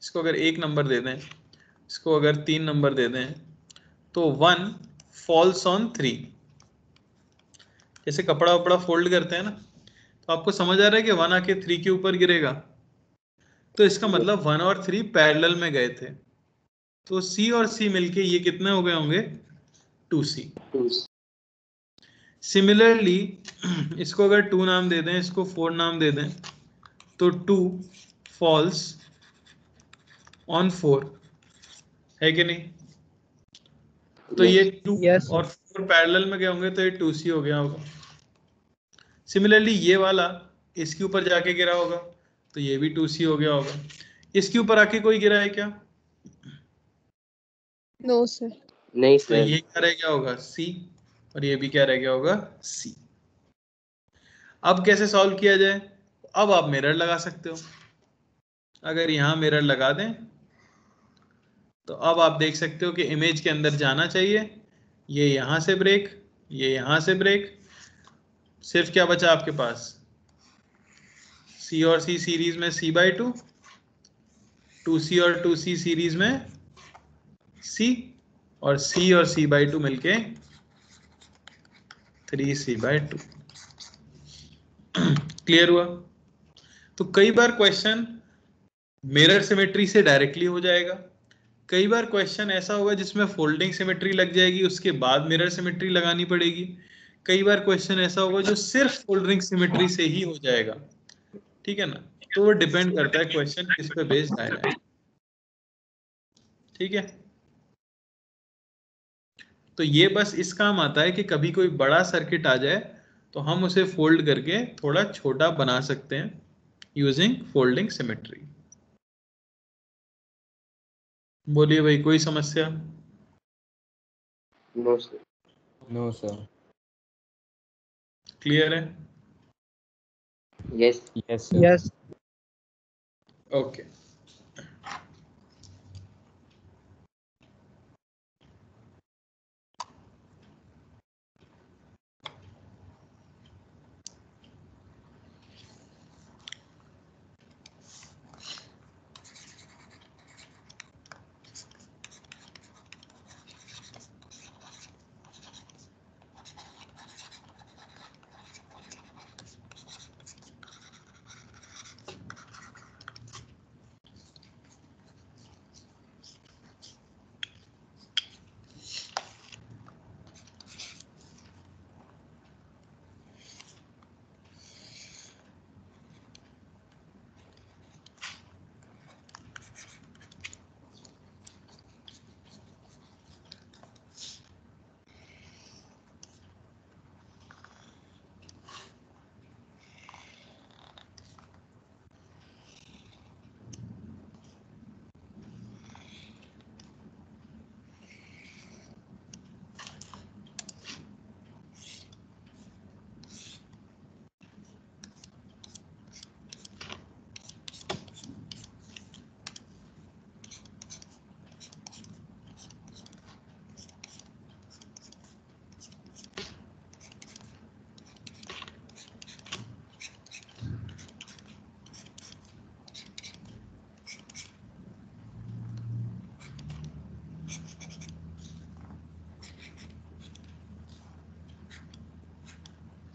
इसको अगर 1 नंबर दे दें, इसको अगर 3 नंबर दे दें, तो 1 फॉल्स ऑन 3। जैसे कपड़ा वपड़ा फोल्ड करते हैं ना, तो आपको समझ आ रहा है कि 1 आके 3 के ऊपर गिरेगा। तो इसका मतलब 1 और 3 पैरेलल में गए थे, तो C और C मिलके ये कितने हो गए होंगे? 2C। सिमिलरली इसको अगर 2 नाम दे दें, इसको 4 नाम दे दें, तो 2 फॉल्स ऑन 4, है कि नहीं? तो ये 2 Yes, और 4 पैरेलल में गए होंगे तो ये 2C हो गया होगा। सिमिलरली ये वाला इसके ऊपर जाके गिरा होगा तो ये भी 2C हो गया होगा। इसके ऊपर आके कोई गिरा है क्या? No sir. नहीं तो सर। ये क्या रह गया होगा? C, और ये भी क्या रह गया होगा? C। अब कैसे सॉल्व किया जाए? अब आप मिरर लगा सकते हो। अगर यहां मिरर लगा दें तो अब आप देख सकते हो कि इमेज के अंदर जाना चाहिए, ये यहां से ब्रेक, ये यहां से ब्रेक, सिर्फ क्या बचा आपके पास? C और C सीरीज में C/2, 2C और 2C सीरीज में C, और C और C/2 मिलके 3C/2। क्लियर हुआ? तो कई बार क्वेश्चन मिरर सिमेट्री से डायरेक्टली हो जाएगा, कई बार क्वेश्चन ऐसा होगा जिसमें फोल्डिंग सिमेट्री लग जाएगी, उसके बाद मिरर सिमेट्री लगानी पड़ेगी। कई बार क्वेश्चन ऐसा होगा जो सिर्फ फोल्डिंग सिमेट्री से ही हो जाएगा। ठीक है ना? तो वो डिपेंड करता है क्वेश्चन किस पे बेस्ड आया है। ठीक है, तो ये बस इस काम आता है कि कभी कोई बड़ा सर्किट आ जाए तो हम उसे फोल्ड करके थोड़ा छोटा बना सकते हैं यूजिंग फोल्डिंग सिमेट्री। बोलिए भाई, कोई समस्या? No sir. No sir. Clear है? Yes. Yes sir. yes, okay.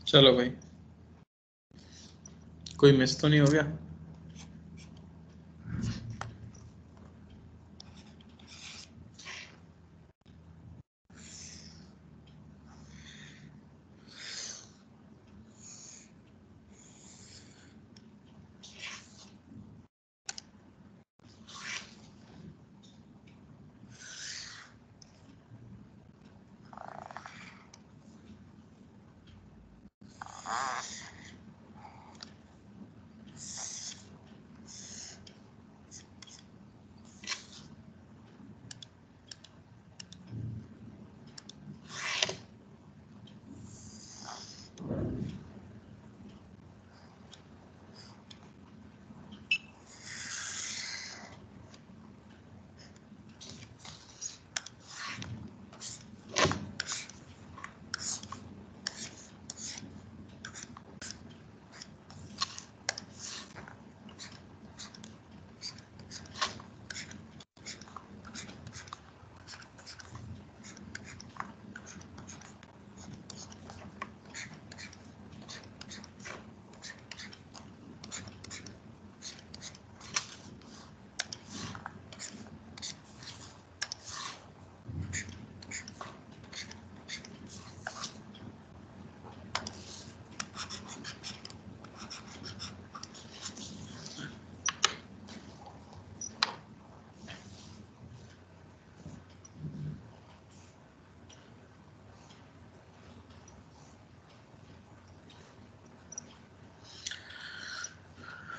चलो भाई, कोई मिस तो नहीं हो गया?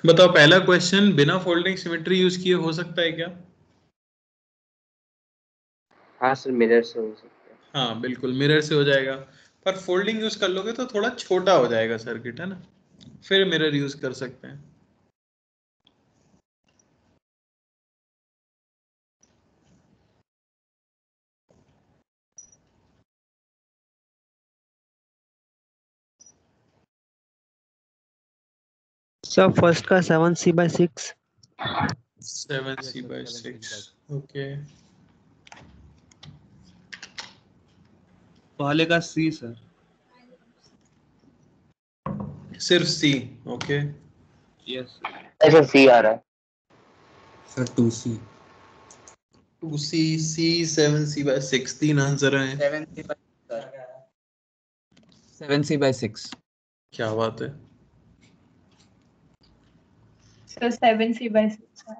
बताओ पहला क्वेश्चन बिना फोल्डिंग सिमेट्री यूज किए हो सकता है क्या? हाँ सर, मिरर से हो सकता है। हाँ बिल्कुल मिरर से हो जाएगा, पर फोल्डिंग यूज कर लोगे तो थोड़ा छोटा हो जाएगा सर्किट, है ना, फिर मिरर यूज कर सकते हैं। सर फर्स्ट का 7C/6। 7C/6 okay. पहले का सी सर। सिर्फ सी, ओके। यस ऐसा सी आ रहा है sir 2C। 2C, C, 7C/6 तीन आंसर हैं। 7C/6। क्या बात है। सर 7C/6 है।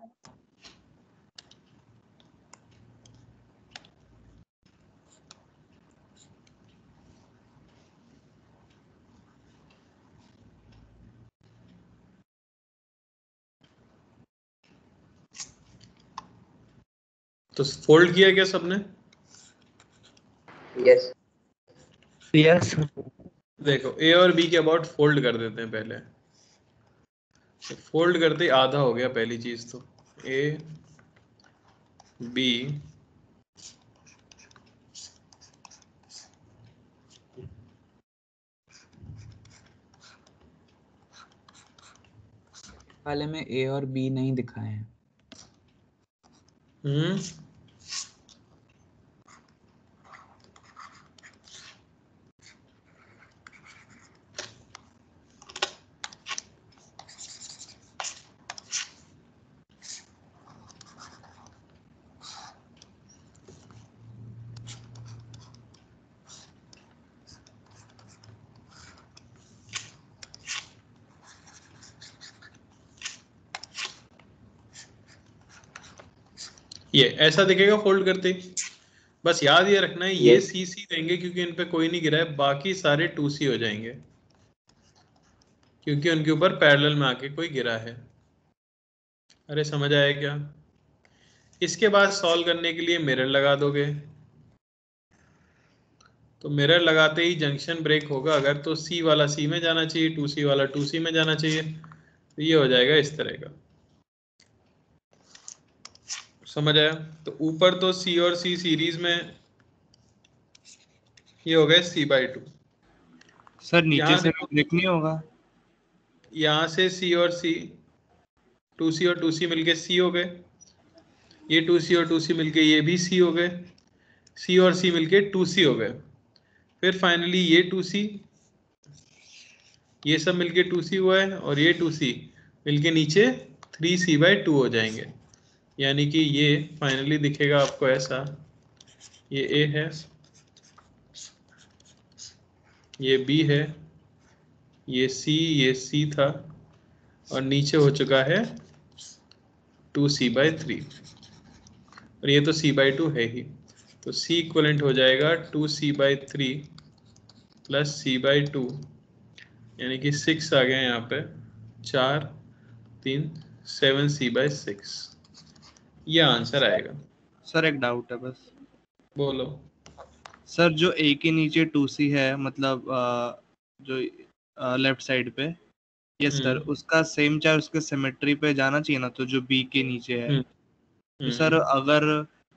तो फोल्ड किया क्या सबने? यस यस देखो ए और बी के अबाउट फोल्ड कर देते हैं पहले। तो फोल्ड करते ही आधा हो गया पहली चीज तो। ए बी वाले में ए और बी नहीं दिखाए हैं। ये ऐसा दिखेगा फोल्ड करते ही। बस याद ये रखना है ये Yes. सी सी देंगे क्योंकि इन पे कोई नहीं गिरा है, बाकी सारे 2C हो जाएंगे क्योंकि उनके ऊपर पैरेलल में आके कोई गिरा है। अरे समझ आया क्या? इसके बाद सॉल्व करने के लिए मिरर लगा दोगे, तो मिरर लगाते ही जंक्शन ब्रेक होगा अगर, तो C वाला C में जाना चाहिए, 2C वाला 2C में जाना चाहिए, तो ये हो जाएगा इस तरह का। समझ आया? तो ऊपर तो C और C सीरीज में ये हो गए C/2। सर नीचे यहाँ से देखो, ब्रेक नहीं होगा? यहाँ से C और C, 2C और 2C मिलके C हो गए, ये 2C और 2C मिलके ये भी C हो गए, C और C मिलके 2C हो गए, फिर फाइनली ये 2C, ये सब मिलके 2C हुआ है, और ये 2C मिलके नीचे 3C/2 हो जाएंगे। यानी कि ये फाइनली दिखेगा आपको ऐसा, ये A है, ये B है, ये C था, और नीचे हो चुका है 2C/3, और ये तो C/2 है ही, तो C इक्वलेंट हो जाएगा 2C/3 प्लस C/2, यानी कि 6 आ गया यहाँ पे, 4 3 7C/6, ये आंसर आएगा। सर एक डाउट है बस। बोलो। सर जो ए के नीचे 2C है, मतलब जो लेफ्ट साइड पे, यस सर, उसका सेम चार्ज उसके सिमेट्री पे जाना चाहिए ना, तो जो बी के नीचे है, तो सर अगर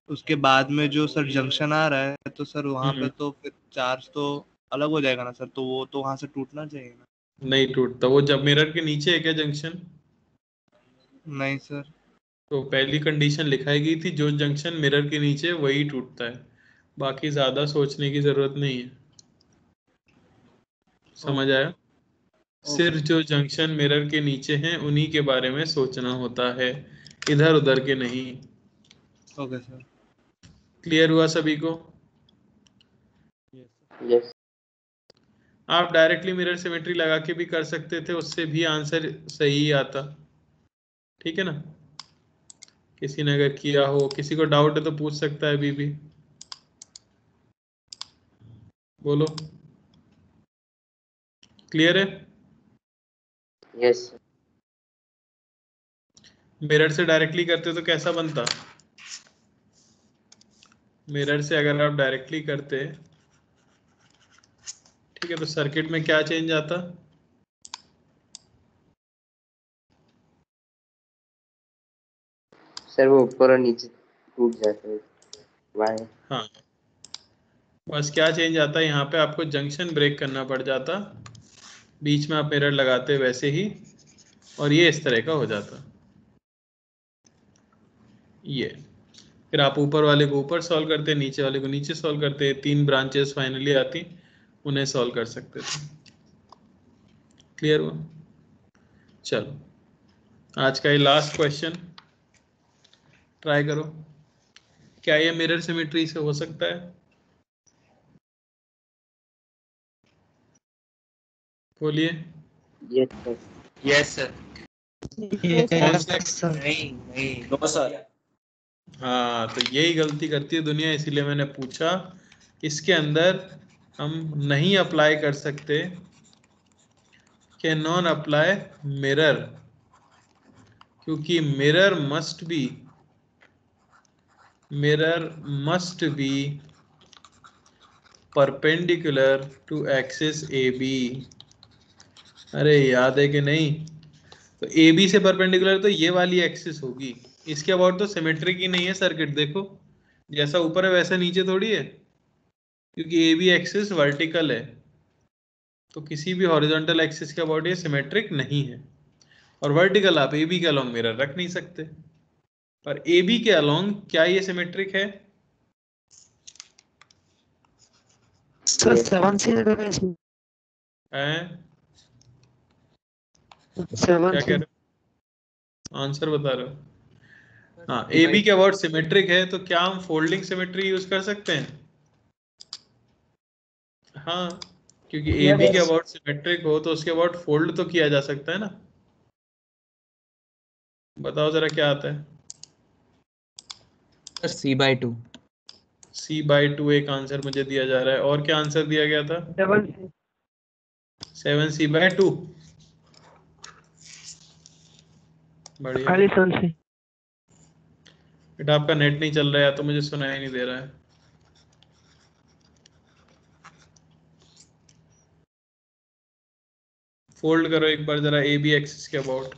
उसके बाद में जो सर जंक्शन आ रहा है, तो सर वहाँ पे तो फिर चार्ज तो अलग हो जाएगा ना सर, तो वो तो वहाँ से टूटना चाहिए ना? नहीं टूटता वो, जब मिरर के नीचे है क्या जंक्शन? नहीं सर। तो पहली कंडीशन लिखाई गई थी जो जंक्शन मिरर के नीचे वही टूटता है, बाकी ज्यादा सोचने की जरूरत नहीं है। समझ आया? सिर्फ जो जंक्शन मिरर के नीचे हैं उन्हीं के बारे में सोचना होता है, इधर उधर के नहीं। Okay sir. क्लियर हुआ सभी को? यस आप डायरेक्टली मिरर सिमेट्री लगा के भी कर सकते थे, उससे भी आंसर सही ही आता। ठीक है ना? किसी ने अगर किया हो, किसी को डाउट है तो पूछ सकता है अभी भी। बोलो। क्लियर है? यस मिरर से डायरेक्टली करते तो कैसा बनता? मिरर से अगर आप डायरेक्टली करते, ठीक है, तो सर्किट में क्या चेंज आता? सर वो ऊपर और नीचे टूट जाता है वायर। हाँ, बस क्या चेंज आता है यहाँ पे, आपको जंक्शन ब्रेक करना पड़ जाता, बीच में आप मिरर लगाते वैसे ही, और ये इस तरह का हो जाता। ये फिर आप ऊपर वाले को ऊपर सॉल्व करते, नीचे वाले को नीचे सॉल्व करते, 3 ब्रांचेस फाइनली आती, उन्हें सॉल्व कर सकते थे। क्लियर हुआ? चलो, आज का ये लास्ट क्वेश्चन ट्राई करो। क्या ये मिरर सिमेट्री से हो सकता है? बोलिए। Yes sir. Yes sir. कौन से? नहीं नहीं नो सर। हाँ, तो यही गलती करती है दुनिया, इसीलिए मैंने पूछा। इसके अंदर हम नहीं अप्लाई कर सकते, कैन नॉट अप्लाई मिरर, क्योंकि mirror must be perpendicular to axis A B. अरे याद है कि नहीं? तो ए बी से परपेंडिकुलर तो ये वाली एक्सिस होगी, इसके अबाउट तो सिमेट्रिक ही नहीं है सर्किट। देखो, जैसा ऊपर है वैसा नीचे थोड़ी है, क्योंकि ए बी एक्सिस वर्टिकल है, तो किसी भी हॉरिजॉन्टल एक्सिस के अबाउट ये सिमेट्रिक नहीं है। और वर्टिकल आप ए बी के अलोंग मिरर रख नहीं सकते, और ए बी के अलोंग क्या ये सिमेट्रिक है? सर 7C है इसमें। क्या कह रहे हो? आंसर बता रहे हो? हाँ, ए बी के अबाउट सिमेट्रिक है, तो क्या हम फोल्डिंग सिमेट्री यूज कर सकते हैं? हाँ, क्योंकि ए बी के अबाउट सिमेट्रिक हो तो उसके अबाउट फोल्ड तो किया जा सकता है ना। बताओ जरा क्या आता है? Sir C/2। C/2 एक आंसर मुझे दिया जा रहा है, और क्या आंसर दिया गया था? 7C/2। बढ़िया। खाली 7C। बेटा आपका नेट नहीं चल रहा है, या तो मुझे सुनाई नहीं दे रहा है। फोल्ड करो एक बार जरा ए बी एक्सिस के अबाउट।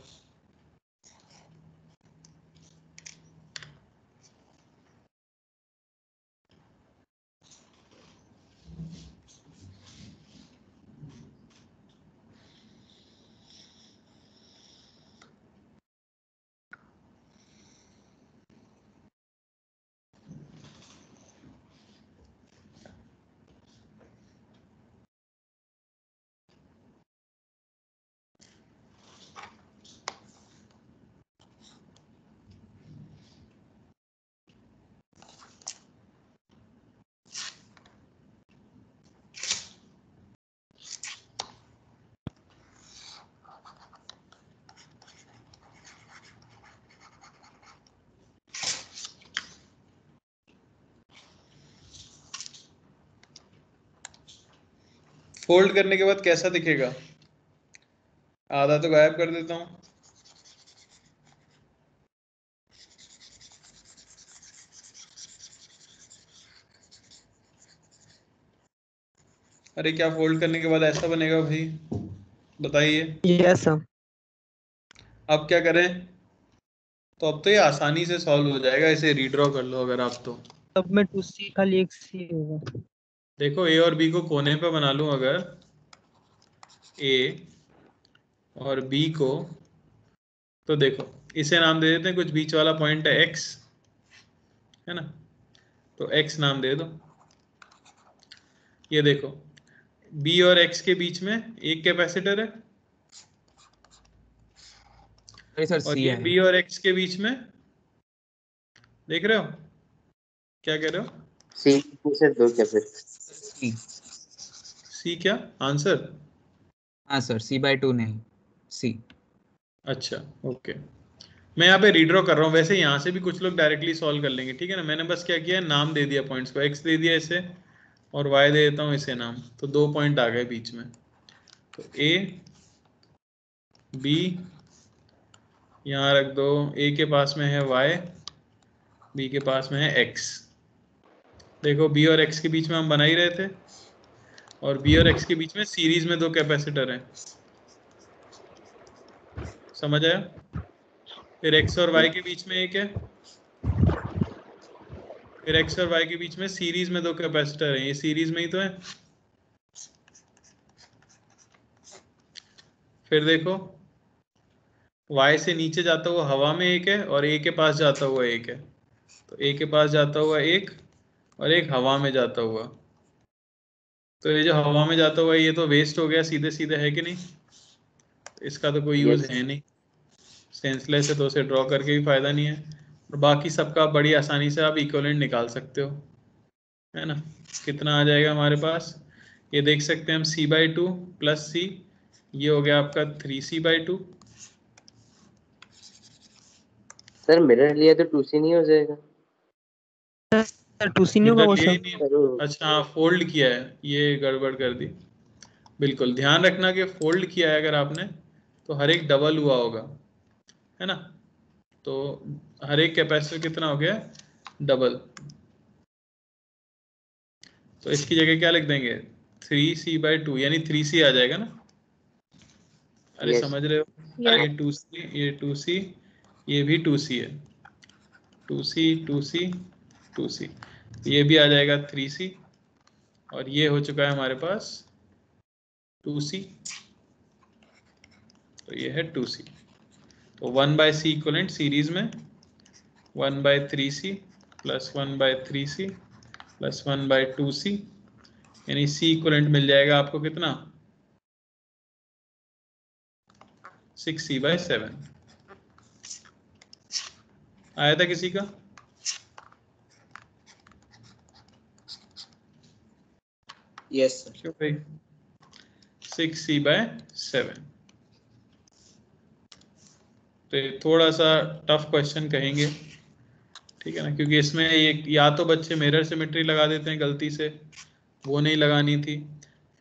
फोल्ड करने के बाद कैसा दिखेगा? आधा तो गायब कर देता हूं। अरे क्या फोल्ड करने के बाद ऐसा बनेगा भाई? बताइए। Yes sir. अब क्या करें? तो अब तो ये आसानी से सॉल्व हो जाएगा, इसे रीड्रॉ कर लो अगर आप तो। अब में 2C खाली एक C होगा। देखो, ए और बी को कोने पे बना लूं अगर, ए और बी को, तो देखो इसे नाम दे देते हैं, कुछ बीच वाला पॉइंट है एक्स, है ना, तो एक्स नाम दे दो। ये देखो, बी और एक्स के बीच में एक कैपेसिटर है, सर और C ये है। बी और एक्स के बीच में, देख रहे हो? क्या कह रहे हो? सी से 2 कैपेसिटर। सी क्या आंसर? हाँ सर, C/2 नहीं, C। अच्छा, ओके। मैं यहाँ पे रीड्रॉ कर रहा हूँ, वैसे यहाँ से भी कुछ लोग डायरेक्टली सॉल्व कर लेंगे, ठीक है ना। मैंने बस क्या किया, नाम दे दिया पॉइंट्स को, एक्स दे दिया इसे, और वाई दे देता हूँ इसे नाम, तो 2 पॉइंट आ गए बीच में। तो ए बी, यहाँ रख दो, ए के पास में है y, बी के पास में है x। देखो बी और x के बीच में हम बना ही रहे थे, और बी और x के बीच में सीरीज में दो कैपेसिटर हैं, समझ आया? फिर x और y के बीच में एक है, फिर x और y के बीच में सीरीज में दो कैपेसिटर हैं, ये सीरीज में ही तो है। फिर देखो y से नीचे जाता हुआ हवा में एक है, और a के पास जाता हुआ एक है, तो a के पास जाता हुआ एक और एक हवा में जाता हुआ। तो ये जो हवा में जाता हुआ ये तो वेस्ट हो गया सीधे सीधे, है कि नहीं? इसका तो कोई यूज है नहीं, सेंसलेस है, तो उसे ड्रॉ करके भी फायदा नहीं है। और बाकी सबका बड़ी आसानी से आप इक्विवेलेंट निकाल सकते हो, है ना? कितना आ जाएगा हमारे पास, ये देख सकते हैं हम, c/2 प्लस c, ये हो गया आपका 3c/2। सर मिरर लिया तो 2c नहीं हो जाएगा? सर 2c नहीं होगा वो मिरर सब। नहीं, अच्छा फोल्ड किया है, ये गड़बड़ कर दी। बिल्कुल ध्यान रखना कि फोल्ड किया है अगर आपने तो हर एक डबल हुआ होगा, है ना? तो हर एक कैपेसिटर कितना हो गया, डबल। तो इसकी जगह क्या लिख देंगे, 3c/2 यानी 3c आ जाएगा ना? अरे Yes. समझ रहे हो? Yes. ये 2c, ये 2c, ये भी 2c है, 2c 2c 2c, ये भी आ जाएगा 3c, और ये हो चुका है हमारे पास 2c, तो ये है 2c। तो 1/c इक्विवेलेंट सीरीज में 1/3c plus 1/3c plus 1/2c, यानी c इक्विवेलेंट मिल जाएगा आपको कितना, 6c/7। आया था किसी का? Yes sir. क्यों भाई, 6c/7। तो ये थोड़ा सा टफ क्वेश्चन कहेंगे, ठीक है ना? क्योंकि इसमें ये या तो बच्चे मिरर सिमेट्री लगा देते हैं गलती से, वो नहीं लगानी थी।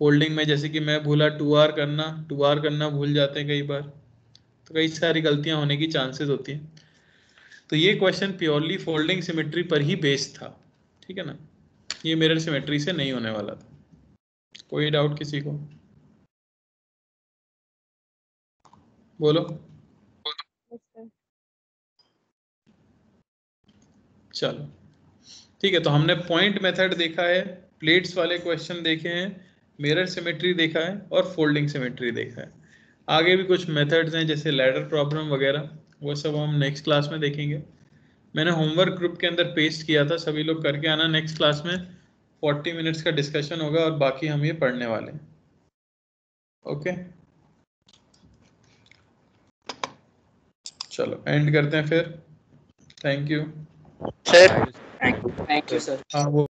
फोल्डिंग में जैसे कि मैं भूला 2r करना भूल जाते हैं कई बार, तो कई सारी गलतियां होने की चांसेस होती हैं। तो ये क्वेश्चन प्योरली फोल्डिंग सिमेट्री पर ही बेस्ड था, ठीक है ना? ये मिरर सिमेट्री से नहीं होने वाला था। कोई डाउट किसी को? बोलो। Yes, sir. चलो ठीक है, तो हमने पॉइंट मेथड देखा है, प्लेट्स वाले क्वेश्चन देखे हैं, मिरर सिमेट्री देखा है, और फोल्डिंग सिमेट्री देखा है। आगे भी कुछ मेथड्स हैं जैसे लैडर प्रॉब्लम वगैरह, वो सब हम नेक्स्ट क्लास में देखेंगे। मैंने होमवर्क ग्रुप के अंदर पेस्ट किया था, सभी लोग करके आना। नेक्स्ट क्लास में 40 मिनट्स का डिस्कशन होगा और बाकी हम ये पढ़ने वाले हैं। ओके, चलो एंड करते हैं फिर। Thank you sir. Thank you sir. हाँ वो